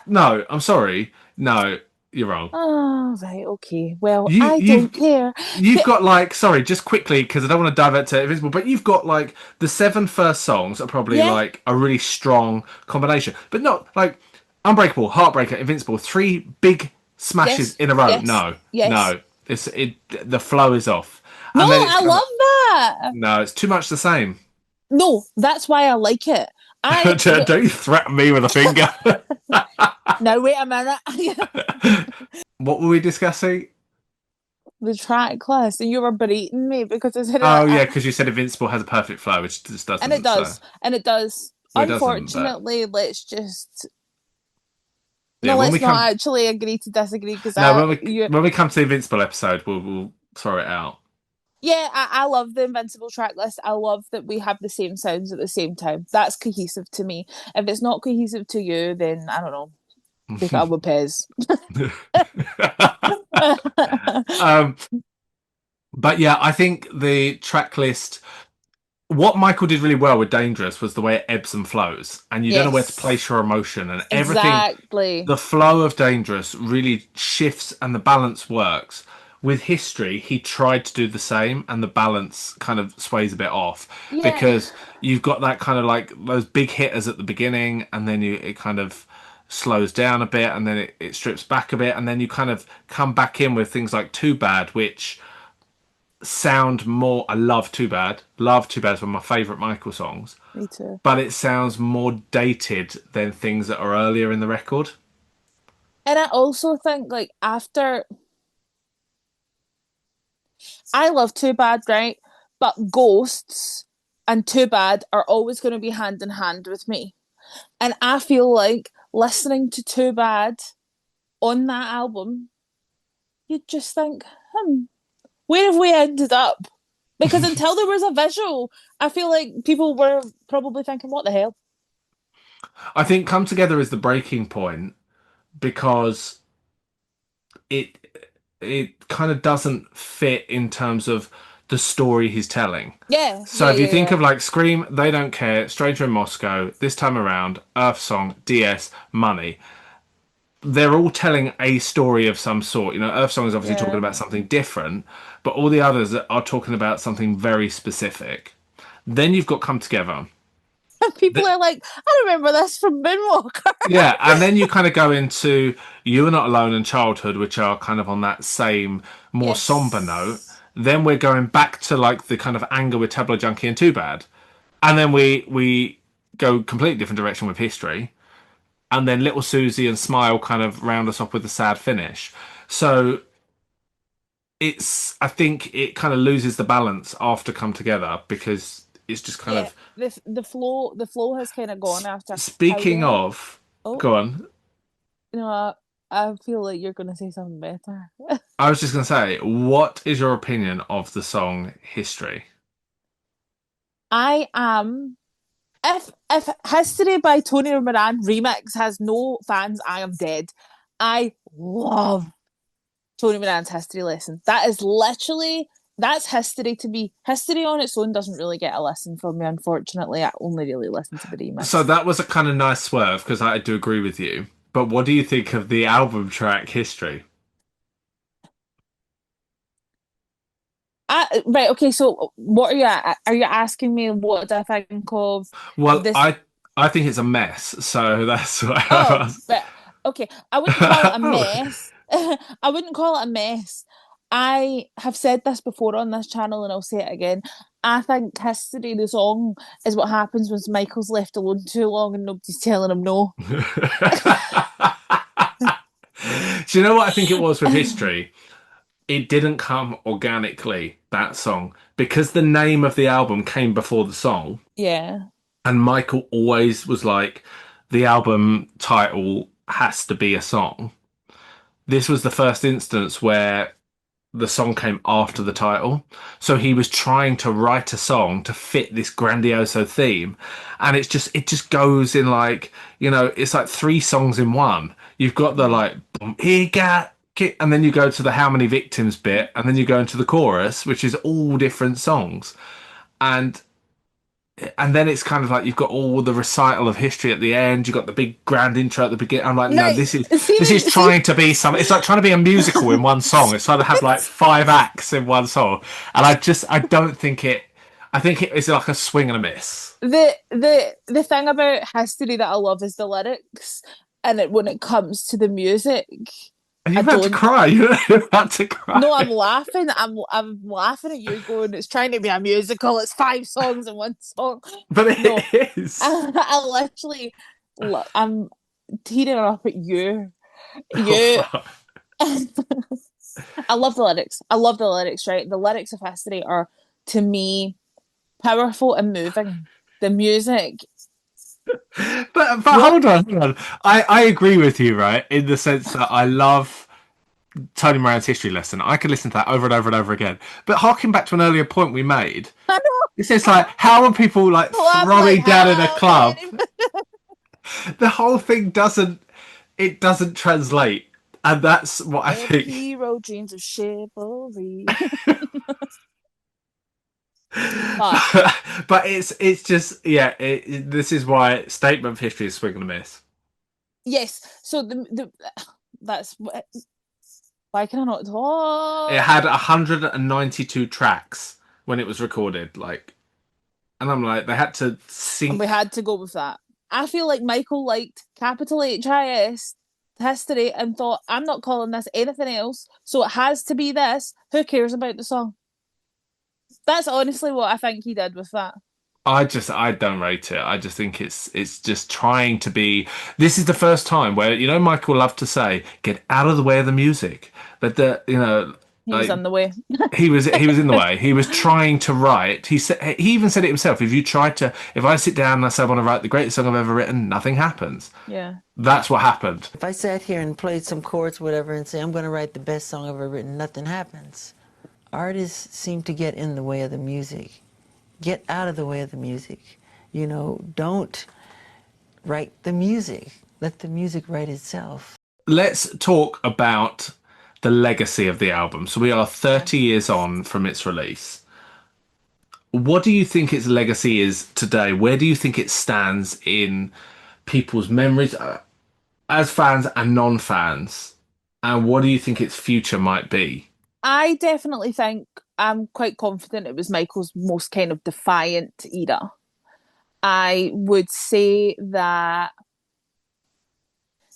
No, I'm sorry. No, you're wrong. Oh, right, okay. Well, You, I you've don't care. You've got like, sorry, just quickly because I don't want to divert to Invincible, but you've got like the seven first songs are probably Yeah, like a really strong combination, but not like Unbreakable, Heartbreaker, Invincible, three big smashes yes, in a row. yes, No, yes. no, the flow is off, No, and then it's I kind of love that. no, it's too much the same. No, that's why I like it. I Don't you threaten me with a finger. now wait a minute. What were we discussing? The track list, and you were berating me because I said Oh yeah, because you said Invincible has a perfect flow, which just and it doesn't. So does, and it does. well, it doesn't. But Unfortunately, let's just yeah, no, when we let's not come actually agree to disagree because No, I you when we come to the Invincible episode, we'll throw it out. yeah, I love the Invincible track list. I love that we have the same sounds at the same time. That's cohesive to me. If it's not cohesive to you, then I don't know. Take it up with Pez. um, but yeah, I think the track list. What Michael did really well with Dangerous was the way it ebbs and flows, and you don't know where to Yes, place your emotion, and everything. exactly. The flow of Dangerous really shifts, and the balance works. With History, he tried to do the same, and the balance kind of sways a bit off Yeah, because you've got that kind of like those big hitters at the beginning, and then it kind of slows down a bit, and then it strips back a bit, and then you kind of come back in with things like Too Bad, which sound more. I love Too Bad. Love Too Bad is one of my favourite Michael songs, me too. but it sounds more dated than things that are earlier in the record. And I also think like after I love Too Bad, right? But Ghosts and Too Bad are always going to be hand in hand with me. And I feel like listening to Too Bad on that album, you'd just think, where have we ended up? Because until there was a visual, I feel like people were probably thinking, what the hell? I think Come Together is the breaking point because it it kind of doesn't fit in terms of the story he's telling. Yeah, So yeah, if you yeah, think yeah. of like Scream, They Don't Care, Stranger in Moscow, This Time Around, Earth Song, DS, Money, they're all telling a story of some sort. You know, Earth Song is obviously talking Yeah. about something different, but all the others are talking about something very specific. Then you've got Come Together. And people are like, I remember this from Moonwalker. Yeah, and then you kind of go into You Are Not Alone and Childhood, which are kind of on that same more somber note. Yes. Then we're going back to like the kind of anger with Tabloid Junkie and Too Bad, and then we go completely different direction with History, and then Little Susie and Smile kind of round us off with a sad finish. So I think it kind of loses the balance after Come Together because it's just kind Yeah. of The flow has kind of gone after how speaking they. of. Oh, Go on. you know, I feel like you're gonna say something better. I was just going to say, what is your opinion of the song History? I am if History by Tony Moran remix has no fans, I am dead. I love Tony Moran's history lesson. That is literally that's history to me. History on its own doesn't really get a listen from me, unfortunately. I only really listen to the So remix. that was a kind of nice swerve because I do agree with you. But what do you think of the album track History? Right, okay, so what are you asking me what do I think of Well, this? I think it's a mess. So that's what I Oh, was. but okay, I wouldn't call it a Oh. mess. I wouldn't call it a mess. I have said this before on this channel and I'll say it again. I think History, the song, is what happens when Michael's left alone too long and nobody's telling him no. Do you know what I think it was with History? It didn't come organically, that song, because the name of the album came before the song. Yeah. And Michael always was like, the album title has to be a song. This was the first instance where the song came after the title. So he was trying to write a song to fit this grandioso theme. And it just goes in like, it's like three songs in one. You've got the Mm. like, boom, he got kicked, and then you go to the how many victims bit, and then you go into the chorus, which is all different songs. And and then it's kind of like you've got all the recital of history at the end. You've got the big grand intro at the beginning. I'm like, no, Right. this is See, trying to be some. It's like trying to be a musical in one song. It's trying to have like five acts in one song, and I don't think it. I think it's like a swing and a miss. the thing about history that I love is the lyrics, and when it comes to the music, And I you've had to don't. cry. You've had to cry, No, I'm laughing. I'm laughing at you going. It's trying to be a musical. It's five songs in one song. but No, it is. I literally, I'm tearing up at you. Oh, You. fuck. I love the lyrics. I love the lyrics. Right, the lyrics of history are to me powerful and moving. The music, But what? hold on. I agree with you, right? In the sense that I love Tony Moran's history lesson. I could listen to that over and over and over again. But harking back to an earlier point we made, I it's just know. like, how are people like I'm like, throwing down in a how club? many? The whole thing doesn't translate. And that's what I If think. hero dreams of chivalry. But But it's just yeah. This is why statement of history is swing and a miss. yes, so the that's why can I not It talk? had 192 tracks when it was recorded, like, and I'm like, they had to And we sync. had to go with that. I feel like Michael liked capital HIS history and thought, I'm not calling this anything else, so it has to be this. Who cares about the song? That's honestly what I think he did with that. I don't rate it. I just think it's just trying to be. This is the first time where Michael loved to say, "Get out of the way of the music," but the He was Like on the way. he was in the way. He was trying to write. He even said it himself. If I sit down and I say I want to write the greatest song I've ever written, nothing happens. Yeah. That's what happened. If I sat here and played some chords, whatever, and say I'm going to write the best song I've ever written, nothing happens. Artists seem to get in the way of the music. Get out of the way of the music. You know, don't write the music. Let the music write itself. Let's talk about the legacy of the album. So we are 30 years on from its release. What do you think its legacy is today? Where do you think it stands in people's memories as fans and non-fans? And what do you think its future might be? I definitely think I'm quite confident it was Michael's most kind of defiant era. I would say that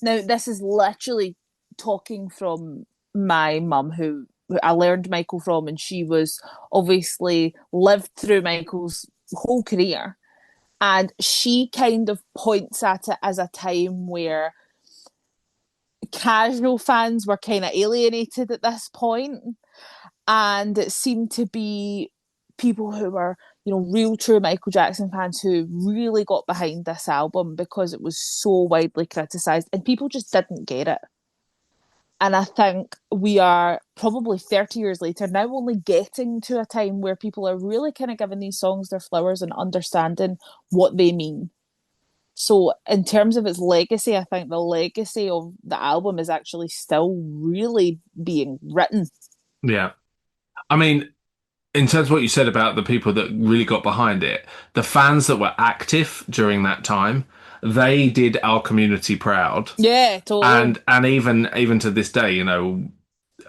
now this is literally talking from my mum who I learned Michael from, and she was obviously lived through Michael's whole career. And she kind of points at it as a time where casual fans were kind of alienated at this point, and it seemed to be people who were, real true Michael Jackson fans who really got behind this album because it was so widely criticized and people just didn't get it. And I think we are probably 30 years later now only getting to a time where people are really kind of giving these songs their flowers and understanding what they mean. So, in terms of its legacy, I think the legacy of the album is actually still really being written. Yeah. I mean, in terms of what you said about the people that really got behind it, the fans that were active during that time, they did our community proud. Yeah, totally. And even to this day,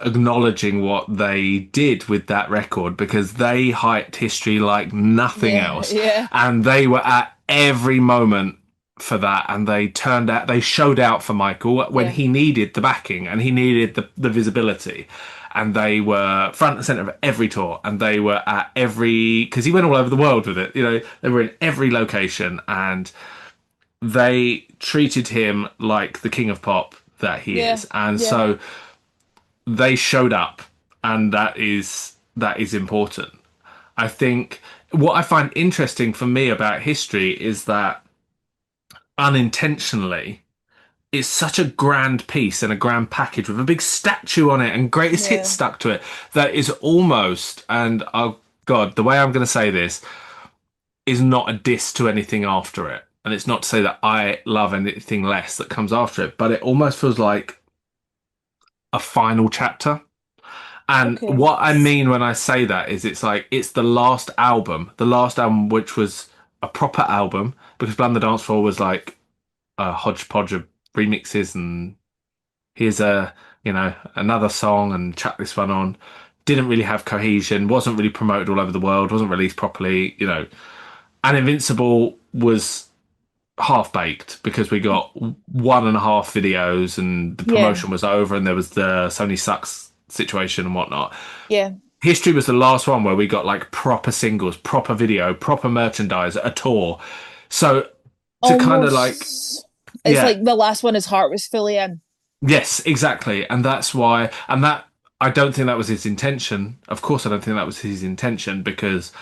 acknowledging what they did with that record because they hyped history like nothing Yeah, else. yeah, And they were at every moment for that and they showed out for Michael when yeah, he needed the backing and he needed the visibility. And they were front and center of every tour, and they were at every because he went all over the world with it. They were in every location, and they treated him like the king of pop that he yeah, is. And yeah, so they showed up, and that is important. I think what I find interesting for me about history is that unintentionally it's such a grand piece and a grand package with a big statue on it and greatest hits yeah, stuck to it that is almost, and oh god, the way I'm going to say this is not a diss to anything after it, and it's not to say that I love anything less that comes after it, but it almost feels like a final chapter. And okay, what I mean when I say that is it's like it's the last album which was a proper album, because Bland the Dance Floor was like a hodgepodge of remixes and here's another song and chuck this one on. Didn't really have cohesion, wasn't really promoted all over the world, wasn't released properly. And Invincible was half baked because we got one and a half videos and the yeah, promotion was over and there was the Sony Sucks situation and whatnot. yeah. History was the last one where we got like proper singles, proper video, proper merchandise, a tour. So to kind of like, Almost, it's yeah, like the last one his heart was fully in. yes, exactly. And that's why, and that, I don't think that was his intention. Of course, I don't think that was his intention because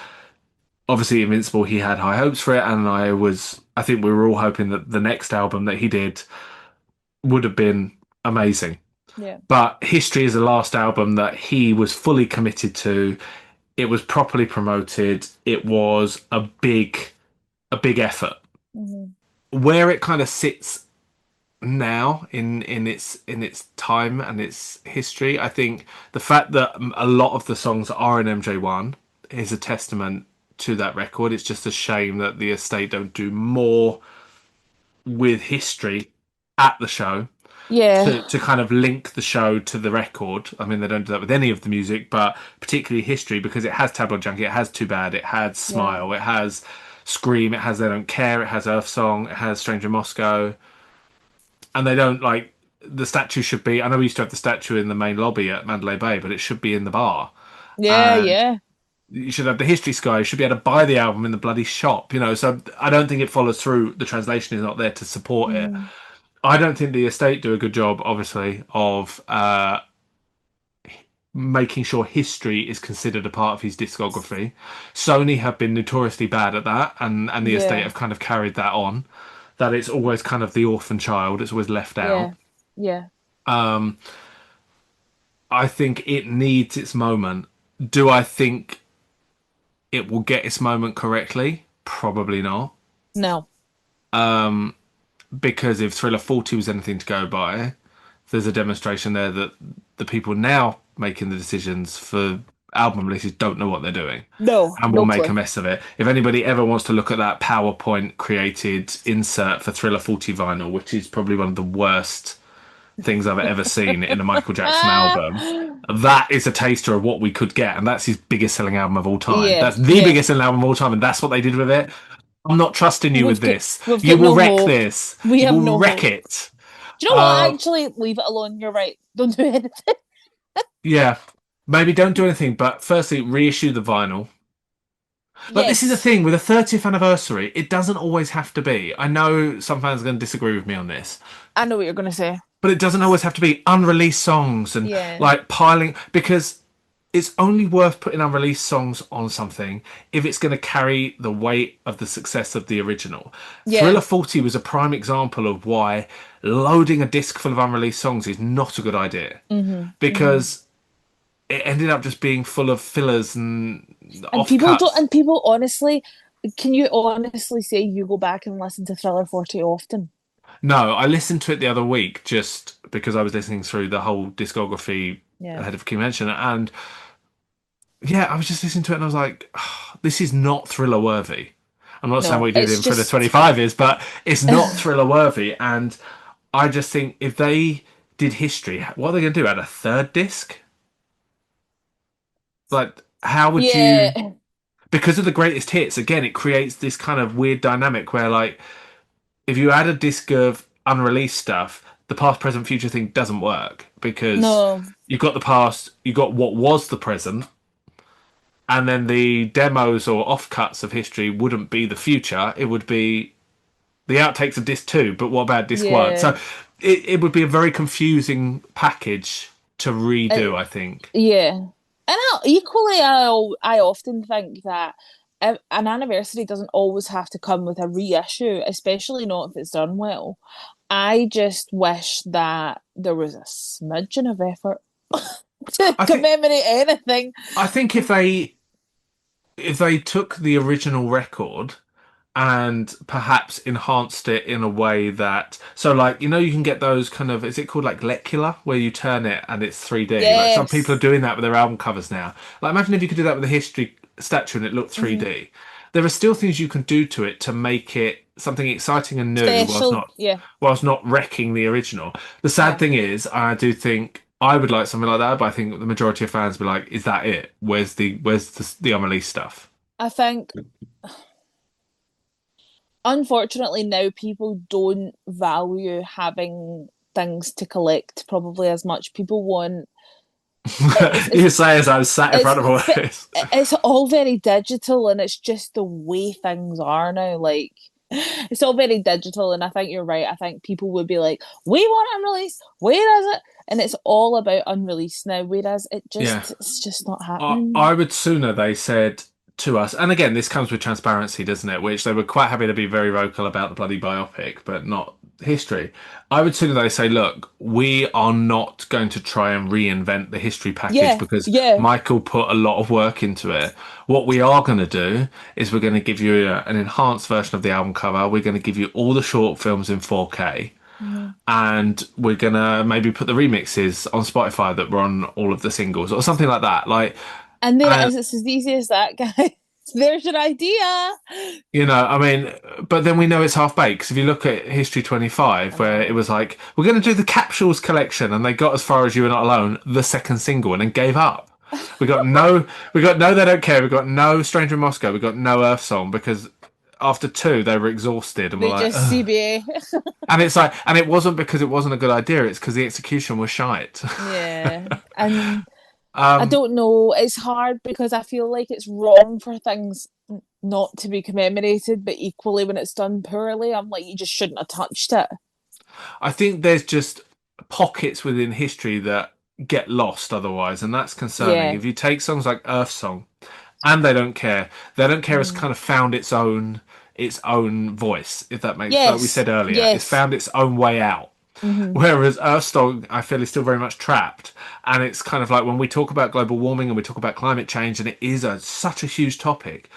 obviously Invincible, he had high hopes for it. And I think we were all hoping that the next album that he did would have been amazing. Yeah. But History is the last album that he was fully committed to. It was properly promoted. It was a big effort. Hmm. Where it kind of sits now in its time and its history, I think the fact that a lot of the songs are in MJ1 is a testament to that record. It's just a shame that the estate don't do more with history at the show Yeah, to kind of link the show to the record. I mean, they don't do that with any of the music, but particularly history because it has Tabloid Junkie, it has Too Bad, it has yeah, Smile, it has Scream, it has They Don't Care, it has Earth Song, it has Stranger in Moscow, and they don't like the statue should be. I know we used to have the statue in the main lobby at Mandalay Bay, but it should be in the bar. yeah, And yeah. you should have the history sky. You should be able to buy the album in the bloody shop. So I don't think it follows through. The translation is not there to support it. Mm. I don't think the estate do a good job, obviously, of making sure history is considered a part of his discography. Sony have been notoriously bad at that, and the estate Yeah, have kind of carried that on. That it's always kind of the orphan child; it's always left out. yeah, yeah. Um, I think it needs its moment. Do I think it will get its moment correctly? Probably not. No, Because if Thriller 40 was anything to go by, there's a demonstration there that the people now making the decisions for album releases don't know what they're doing no, and will no make clue. a mess of it. If anybody ever wants to look at that PowerPoint created insert for Thriller 40 vinyl, which is probably one of the worst things I've ever seen in a Michael Jackson album, that is a taster of what we could get, and that's his biggest selling album of all time. Yeah, That's the yeah. biggest selling album of all time, and that's what they did with it. I'm not trusting you with this. We've You got will no wreck hope. this. We You have will no wreck hope. it. Do you know what? Uh, Actually, leave it alone. You're right. Don't do anything. yeah. Maybe don't do anything, but firstly, reissue the vinyl. Like, this is the Yes, thing with the 30th anniversary, it doesn't always have to be. I know some fans are going to disagree with me on this, I know what you're gonna say. but it doesn't always have to be unreleased songs and Yeah, like piling, because it's only worth putting unreleased songs on something if it's going to carry the weight of the success of the original. yeah. Thriller 40 was a prime example of why loading a disc full of unreleased songs is not a good idea, Hmm. because it ended up just being full of fillers and And people don't. offcuts. And people honestly, can you honestly say you go back and listen to Thriller 40 often? No, I listened to it the other week just because I was listening through the whole discography Yeah. ahead of convention, and yeah, I was just listening to it and I was like, "Ah, this is not thriller worthy." I'm not saying what No, he did it's in Thriller just 25 is, but it's not thriller worthy. And I just think if they did history, what are they going to do? Add a third disc? Like, how would you? yeah, Because of the greatest hits, again, it creates this kind of weird dynamic where, like, if you add a disc of unreleased stuff, the past, present, future thing doesn't work because no, you've got the past, you've got what was the present, and then the demos or offcuts of history wouldn't be the future. It would be the outtakes of disc two, but what about disc one? yeah. So it would be a very confusing package to redo, I think. Yeah. And I often think that an anniversary doesn't always have to come with a reissue, especially not if it's done well. I just wish that there was a smidgen of effort to I think commemorate anything. I think if they took the original record and perhaps enhanced it in a way that, so like, you can get those kind of, is it called like Lecula, where you turn it and it's 3D, like some people are Yes. doing that with their album covers now. Like, imagine if you could do that with a history statue and it looked Hmm. 3D. There are still things you can do to it to make it something exciting and new Special. Yeah. whilst not wrecking the original. The sad Yeah. thing is, I do think I would like something like that, but I think the majority of fans be like, is that it? Where's the unreleased stuff? I think unfortunately now people don't value having things to collect probably as much. People want it's it's You say as I was sat in it's front of all this. it's all very digital and it's just the way things are now. Like it's all very digital, and I think you're right. I think people would be like, "We want unreleased. Where is it?" And it's all about unreleased now. Whereas Yeah. it's just not I happening. would sooner they said to us, and again, this comes with transparency, doesn't it? Which they were quite happy to be very vocal about the bloody biopic, but not history. I would sooner they say, look, we are not going to try and reinvent the history package Yeah, because yeah. Michael put a lot of work into it. What we are going to do is we're going to give you an enhanced version of the album cover. We're going to give you all the short films in 4K. Mhm. And we're gonna maybe put the remixes on Spotify that were on all of the singles or something like that. Like, And there it and is. It's as easy as that, guys. There's your idea. I mean, but then we know it's half baked. 'Cause if you look at History 25, I where it know. was like, we're going to do the capsules collection, and they got as far as You Were Not Alone, the second single, and then gave up. We got no, we got no, They Don't Care. We got no Stranger in Moscow. We got no Earth Song because after two they were exhausted and were They like, just ugh. CBA. And it's like, and it wasn't because it wasn't a good idea. It's because the execution was shite. Yeah. And I um, don't know. It's hard because I feel like it's wrong for things not to be commemorated, but equally when it's done poorly, I'm like, you just shouldn't have touched it. I think there's just pockets within history that get lost otherwise, and that's concerning. Yeah. If you take songs like Earth Song, and they don't care. They don't care. It's Mm. kind of found its own voice, if that makes, like we Yes. said earlier, it's Yes. found its own way out. Hmm. Whereas Earthsong, I feel, is still very much trapped, and it's kind of like when we talk about global warming and we talk about climate change, and it is such a huge topic.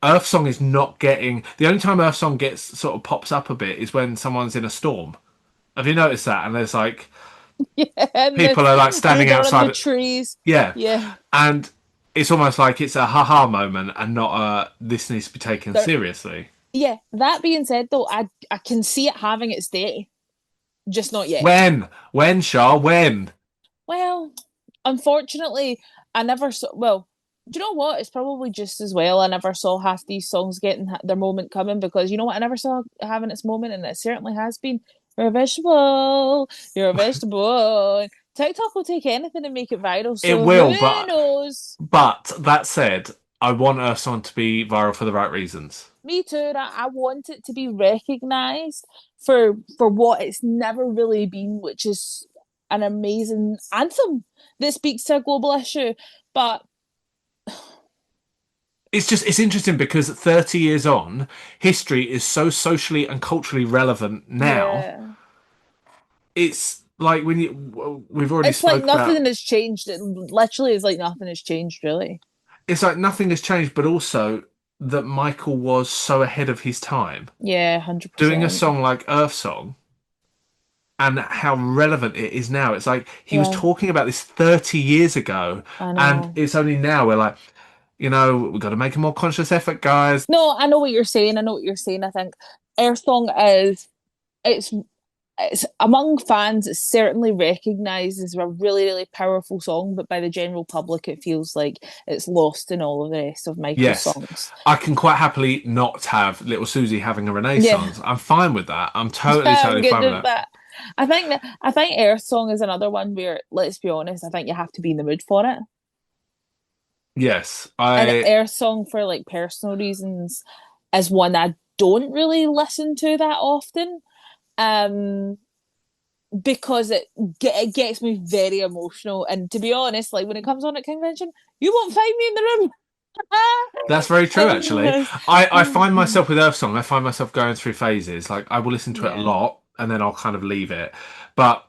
Earthsong is not getting. The only time Earthsong gets sort of pops up a bit is when someone's in a storm. Have you noticed that? And there's like Yeah. people are like And standing they're in the outside. trees. Yeah, Yeah. and it's almost like it's a haha moment and not a this needs to be taken They're, seriously. yeah. That being said, though, I can see it having its day, just not yet. When, Shah, when? Well, unfortunately, I never saw. Well, do you know what? It's probably just as well. I never saw half these songs getting their moment coming because you know what? I never saw having its moment, and it certainly has been. You're a vegetable. You're a vegetable. TikTok will take anything and make it viral. It So will, who but knows? that said, I want Earthsong to be viral for the right reasons. Me too. I want it to be recognized for what it's never really been, which is an amazing anthem that speaks to a global issue. But It's interesting because 30 years on, history is so socially and culturally relevant now. yeah, It's like when we've already it's like spoke about. nothing has changed. It literally is like nothing has changed, really. It's like nothing has changed, but also that Michael was so ahead of his time. Yeah, Doing a 100%. song like Earth Song and how relevant it is now. It's like he was Yeah, talking about this 30 years ago, I and know. it's only now we're like, we've got to make a more conscious effort, guys. No, I know what you're saying. I know what you're saying. I think Earth Song is it's it's among fans, it's certainly recognised as a really, really powerful song, but by the general public, it feels like it's lost in all of the rest of Michael's Yes, songs. I can quite happily not have Little Susie having a Yeah, renaissance. I'm fine with that. I'm totally, I'm totally good fine with at that. that. I think Earth Song is another one where, let's be honest, I think you have to be in the mood for it. Yes, And I. Earth Song, for like personal reasons, is one I don't really listen to that often. Um, because it gets me very emotional. And to be honest, like when it comes on at convention, you won't find me in the room. That's very true, actually. I find myself with Earth Song, I find myself going through phases. Like, I will listen to it a Yeah. lot and then I'll kind of leave it. But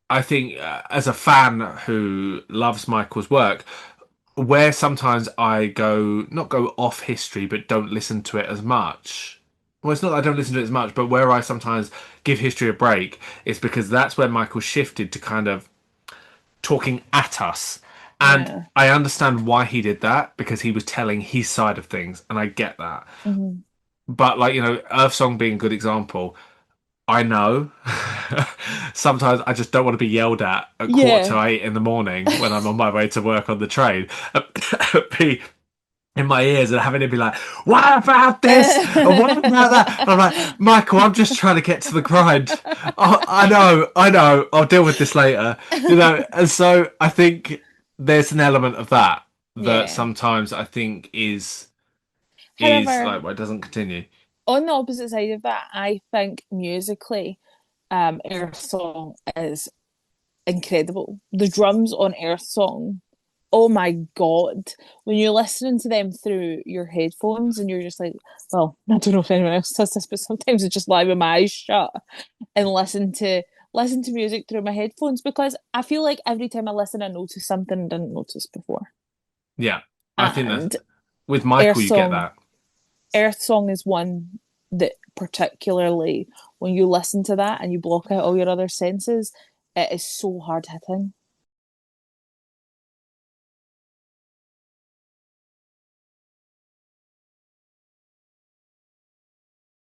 I think, as a fan who loves Michael's work, where sometimes I not go off history, but don't listen to it as much. Well, it's not that I don't listen to it as much, but where I sometimes give history a break, it's because that's where Michael shifted to kind of talking at us. And Yeah. I understand why he did that because he was telling his side of things, and I get that. Mhm. But like, Earth Song being a good example, I know sometimes I just don't want to be yelled at quarter Yeah. to 8 in the morning when I'm on my way to work on the train. Be in my ears and having to be like, what about this? And what about that? And I'm like, Michael, I'm just trying to get to the grind. I know, I'll deal with this later. And so I think there's an element of that Yeah. sometimes I think is However, like, well, it doesn't continue. on the opposite side of that, I think musically, Earth Song is incredible. The drums on Earth Song, oh my God. When you're listening to them through your headphones and you're just like, well, I don't know if anyone else does this, but sometimes I just lie with my eyes shut and listen to music through my headphones because I feel like every time I listen I notice something I didn't notice before. Yeah, I think that And with Earth Michael, you get Song that. Earth Song is one that particularly when you listen to that and you block out all your other senses, it is so hard hitting.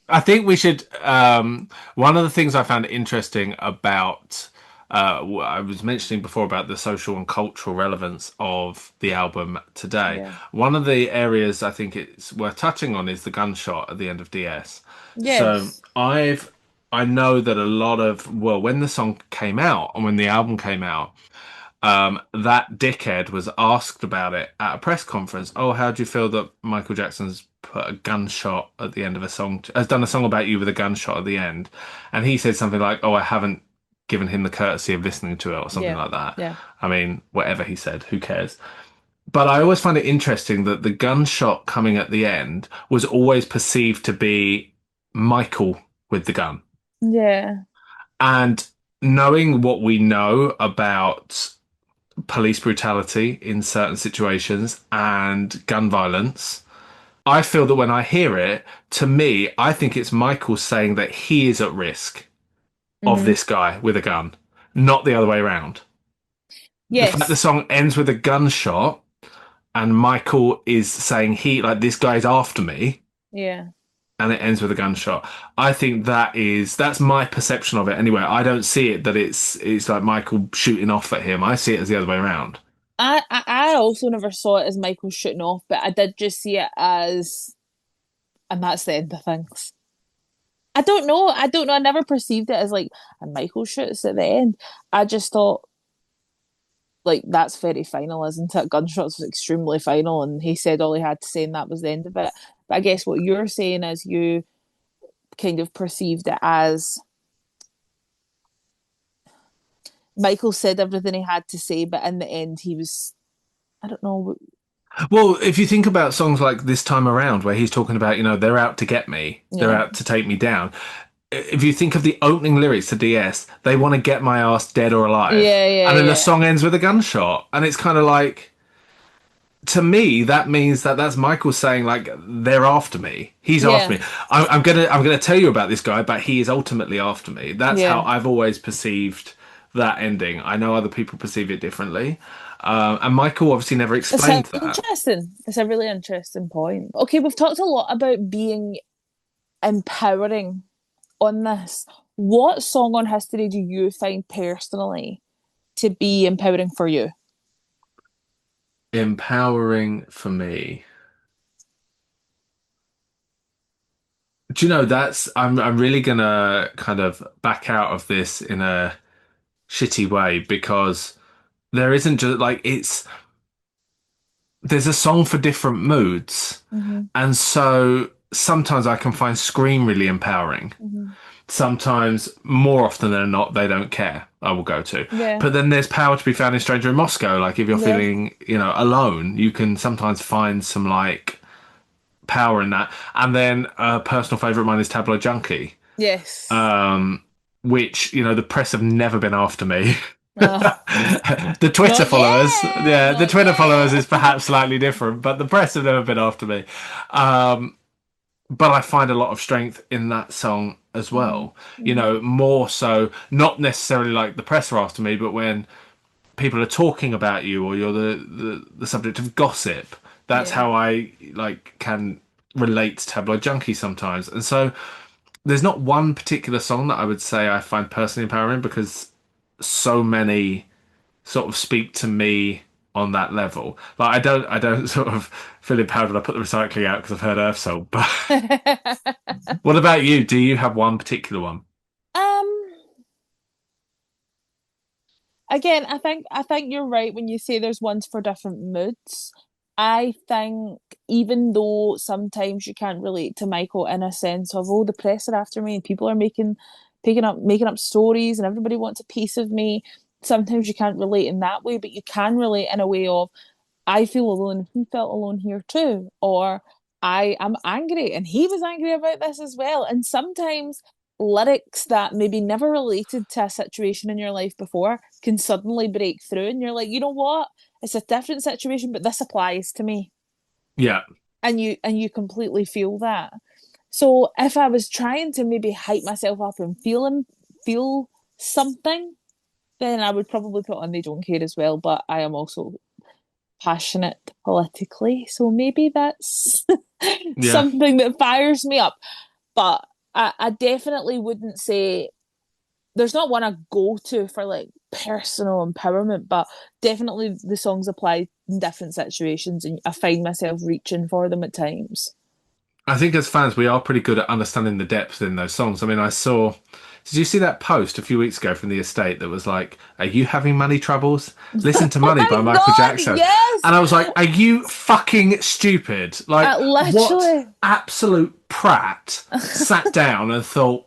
I think we should. One of the things I found interesting about I was mentioning before about the social and cultural relevance of the album today. Yeah. One of the areas I think it's worth touching on is the gunshot at the end of DS. So Yes. I know that a lot of when the song came out and when the album came out, that dickhead was asked about it at a press conference. Oh, how do you feel that Michael Jackson's put a gunshot at the end of a song, has done a song about you with a gunshot at the end? And he said something like, "Oh, I haven't." given him the courtesy of listening to it or something Yeah. like that. Yeah. I mean, whatever he said, who cares? But I always find it interesting that the gunshot coming at the end was always perceived to be Michael with the gun. Yeah. And knowing what we know about police brutality in certain situations and gun violence, I feel that when I hear it, to me, I think it's Michael saying that he is at risk of Hmm. this guy with a gun, not the other way around. The fact the Yes. song ends with a gunshot and Michael is saying this guy's after me, Yeah. and it ends with a gunshot. I think that's my perception of it anyway. I don't see it that it's like Michael shooting off at him. I see it as the other way around. I also never saw it as Michael shooting off, but I did just see it as, and that's the end of things. I don't know. I don't know. I never perceived it as like, and Michael shoots at the end. I just thought, like, that's very final, isn't it? Gunshots was extremely final, and he said all he had to say, and that was the end of it. But I guess what you're saying is you kind of perceived it as Michael said everything he had to say, but in the end, he was, I don't know. Well, if you think about songs like This Time Around, where he's talking about, they're out to get me, they're Yeah. out to take me down. If you think of the opening lyrics to DS, they want to get my ass dead or alive. Yeah, yeah, And then the yeah. song ends with a gunshot. And it's kind of like, to me, that means that that's Michael saying, like, they're after me. He's after Yeah. me. I'm gonna tell you about this guy, but he is ultimately after me. That's how Yeah. I've always perceived that ending. I know other people perceive it differently. And Michael obviously never It's explained that. interesting. It's a really interesting point. Okay, we've talked a lot about being empowering on this. What song on history do you find personally to be empowering for you? Empowering for me. Do you know that's I'm really gonna kind of back out of this in a shitty way because there isn't just like there's a song for different moods. Hmm. And so sometimes I can find Scream really empowering. Hmm. Sometimes, more often than not, they don't care. I will go to. Yeah. But then there's power to be found in Stranger in Moscow. Like if you're Yeah. feeling, alone, you can sometimes find some like power in that. And then a personal favorite of mine is Tabloid Junkie, Yes. which, the press have never been after me. Uh, The Twitter not followers, yet. yeah, the Not Twitter followers is yet. perhaps slightly different, but the press have never been after me. Um, but I find a lot of strength in that song as Hmm. well. Hmm. More so, not necessarily like the press are after me, but when people are talking about you or you're the subject of gossip, that's Yeah. how I like can relate to Tabloid Junkie sometimes. And so there's not one particular song that I would say I find personally empowering because so many sort of speak to me on that level. Like I don't sort of feel empowered when I put the recycling out because I've heard Earth Song. But what about you? Do you have one particular one? um Again, I think you're right when you say there's ones for different moods. I think even though sometimes you can't relate to Michael in a sense of, oh, the press are after me and people are making up stories and everybody wants a piece of me. Sometimes you can't relate in that way, but you can relate in a way of, I feel alone, he felt alone here too. Or I am angry and he was angry about this as well. And sometimes lyrics that maybe never related to a situation in your life before can suddenly break through and you're like, you know what? It's a different situation, but this applies to me. Yeah, And you completely feel that. So if I was trying to maybe hype myself up and feel something, then I would probably put on They Don't Care as well. But I am also passionate politically. So maybe that's yeah. something that fires me up. But I definitely wouldn't say there's not one I go to for like personal empowerment, but definitely the songs apply in different situations and I find myself reaching for them at times. I think as fans, we are pretty good at understanding the depth in those songs. I mean, did you see that post a few weeks ago from the estate that was like, "Are you having money troubles? Listen to Oh Money by my Michael god, Jackson." yes! And I was like, "Are you fucking stupid? Like, what Literally. absolute prat sat down and thought,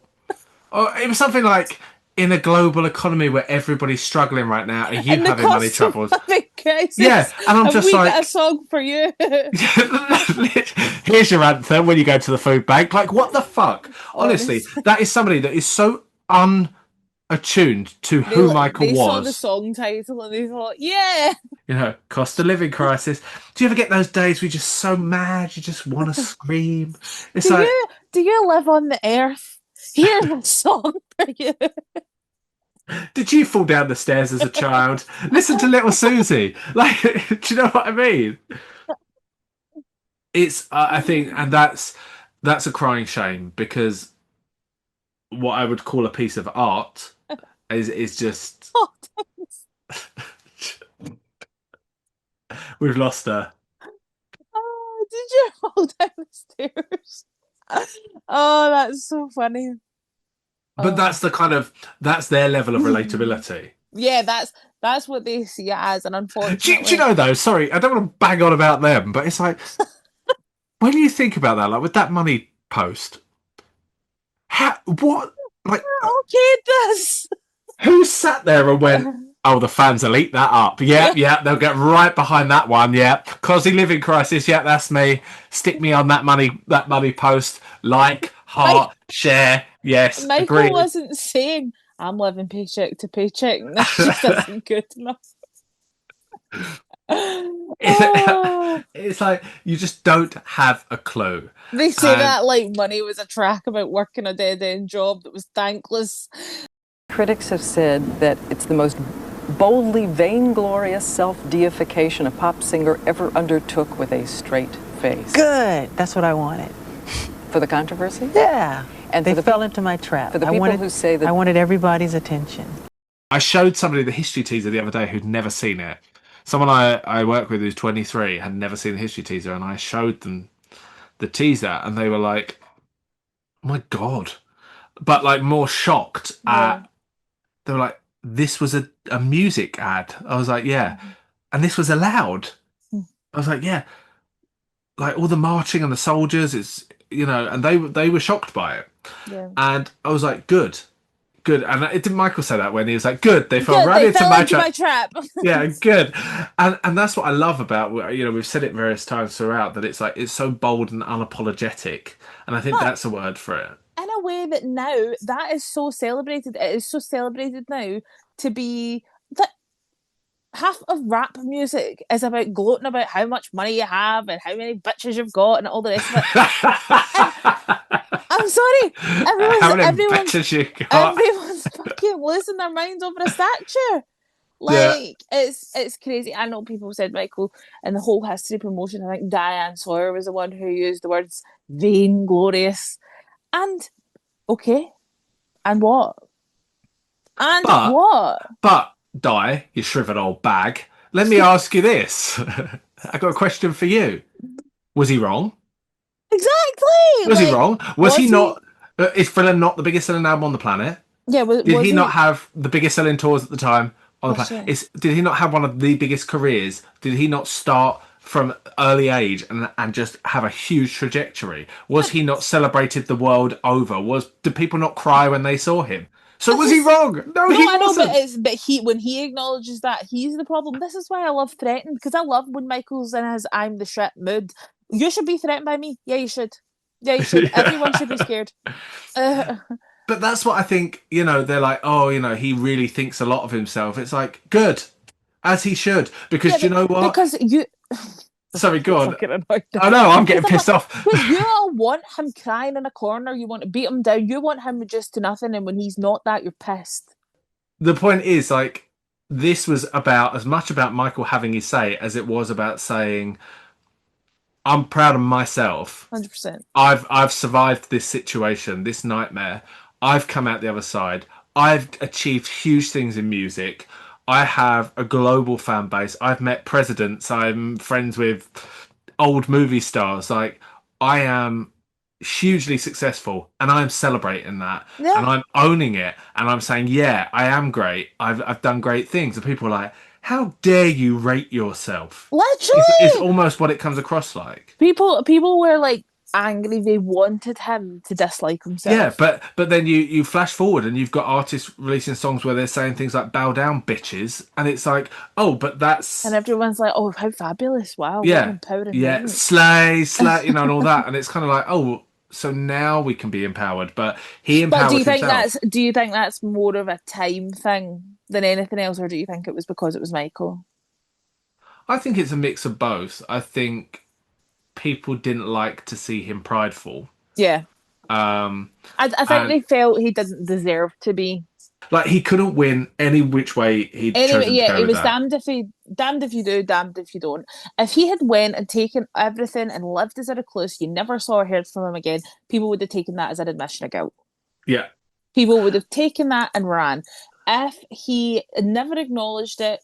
oh, it was something like, in a global economy where everybody's struggling right now, are you And the having money cost of troubles? living Yeah, crisis. and I'm Have just we got a like, song for you? here's your anthem when you go to the food bank. Like, what the fuck? Honestly, Honestly. that is somebody that is so unattuned to who Michael They saw the was. song title and they thought, yeah. You know, cost of living crisis. Do you ever get those days where you're just so mad you just want to scream? It's Do like, you live on the earth? Here's a song for you. did you fall down the stairs as a child? Listen to little Susie. Like, do you know what I mean? It's, I think, and that's a crying shame because what I would call a piece of art is just Oh, we've lost her. oh, did you fall down the stairs? Oh, that's so funny. But Oh. that's their level of relatability. Yeah, that's what they see it as, and Do you unfortunately, know though? Sorry, I don't want to bang on about them, but it's like when you think about that, like with that money post, what, like, okay, this. who sat there and went, "Oh, the fans will eat that up." Yeah, Yeah, yeah, they'll get right behind that one. Yeah, cosy living crisis. Yeah, that's me. Stick me on that money post. Like, Mike, heart, share. Yes, Michael agreed. wasn't saying I'm living paycheck to paycheck. And that just isn't good enough. Oh, It's like you just don't have a clue. they say And that like money was a track about working a dead end job that was thankless. Critics have said that it's the most boldly vainglorious self-deification a pop singer ever undertook with a straight face. Good. That's what I wanted. For the controversy? Yeah. And They for the fell into my trap. for the people who say that I wanted everybody's attention. I showed somebody the history teaser the other day who'd never seen it. Someone I work with who's 23 had never seen the history teaser, and I showed them the teaser, and they were like, "Oh my god!" But like more shocked Yeah. at. They were like, "This was a music ad." I was like, "Yeah," and this was allowed. I was like, "Yeah." Like all the marching and the soldiers, it's and they were shocked by it, Yeah. and I was like, "Good." Good, and it didn't Michael say that when he was like, "Good, they fell Good, right they into fell my into trap." my trap. Yeah, good, and that's what I love about we've said it various times throughout that it's like it's so bold and unapologetic, and I think But that's a word for it. in a way that now that is so celebrated. It is so celebrated now to be that half of rap music is about gloating about how much money you have and how many bitches you've got and all the rest of it. And I'm sorry, How many everyone's bitches you got? everyone's fucking losing their minds over a statue. Yeah, Like it's crazy. I know people said Michael in the whole history promotion. I think Diane Sawyer was the one who used the words vainglorious. And okay, and what? And but what? but Di, you shriveled old bag. Let me ask you this. I got a question for you. Was he wrong? Exactly. Was he Like, wrong? Was he was he? not? Is Thriller not the biggest selling album on the planet? Yeah. Did Was he not he? have the biggest selling tours at the time on the Gosh, planet? yeah. Did he not have one of the biggest careers? Did he not start from early age and just have a huge trajectory? Was But he not celebrated the world over? Did people not cry when they saw him? So this was he is wrong? No, no, he I know, but wasn't. he when he acknowledges that he's the problem. This is why I love threatened because I love when Michael's in his I'm the shit mood. You should be threatened by me. Yeah, you should. Yeah, you should. Everyone should be Yeah. scared. Uh, But that's what I think, they're like, oh, he really thinks a lot of himself. It's like, good, as he should. Because yeah, do you know what? because you. Sorry, go on. Fucking annoyed now. I know, I'm getting Because pissed off. you all want him crying in a corner. You want to beat him down. You want him just to nothing. And when he's not that, you're pissed. The point is, like, this was about as much about Michael having his say as it was about saying, I'm proud of myself. 100%. I've survived this situation, this nightmare. I've come out the other side. I've achieved huge things in music. I have a global fan base. I've met presidents. I'm friends with old movie stars. Like, I am hugely successful and I'm celebrating that Yeah. and I'm owning it and I'm saying, yeah, I am great. I've done great things. And people are like, how dare you rate yourself? It's Literally. almost what it comes across like. People were like angry. They wanted him to dislike Yeah, himself. but then you flash forward and you've got artists releasing songs where they're saying things like "bow down, bitches," and it's like, oh, but And that's everyone's like, oh, how fabulous. Wow, what an yeah, empowering yeah, moment. slay, slay, you know, and all that, and it's kind of like, oh, so now we can be empowered, but he But empowered himself. do you think that's more of a time thing than anything else, or do you think it was because it was Michael? I think it's a mix of both. I think people didn't like to see him prideful. Yeah. Um, I think and they felt he didn't deserve to be. like he couldn't win any which way he'd Anyway, chosen to yeah, go it with was that. damned if you do, damned if you don't. If he had went and taken everything and lived as a recluse, you never saw or heard from him again, people would have taken that as an admission of guilt. Yeah, People would have taken that and ran. If he never acknowledged it,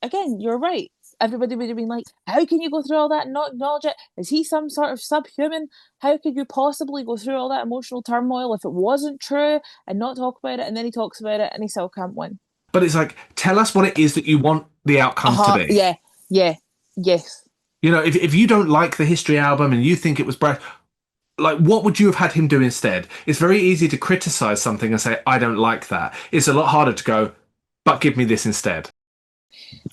again, you're right. Everybody would have been like, how can you go through all that and not acknowledge it? Is he some sort of subhuman? How could you possibly go through all that emotional turmoil if it wasn't true and not talk about it? And then he talks about it and he still can't win. but it's like, tell us what it is that you want the outcome to be. Yeah, yeah, yes. You know, if you don't like the History album and you think it was Brad, like, what would you have had him do instead? It's very easy to criticize something and say, I don't like that. It's a lot harder to go, but give me this instead.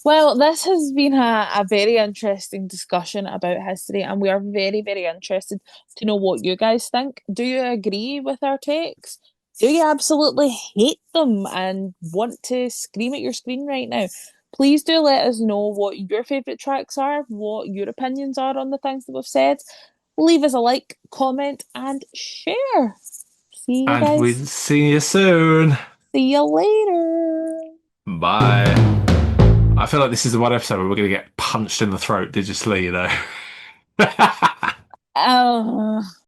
Well, this has been a very interesting discussion about history, and we are very, very interested to know what you guys think. Do you agree with our takes? Do you absolutely hate them and want to scream at your screen right now? Please do let us know what your favourite tracks are, what your opinions are on the things that we've said. Leave us a like, comment, and share. See you And we'll guys. see you soon. See you later. Bye. I feel like this is the one episode where we're going to get punched in the throat digitally, you know. Oh.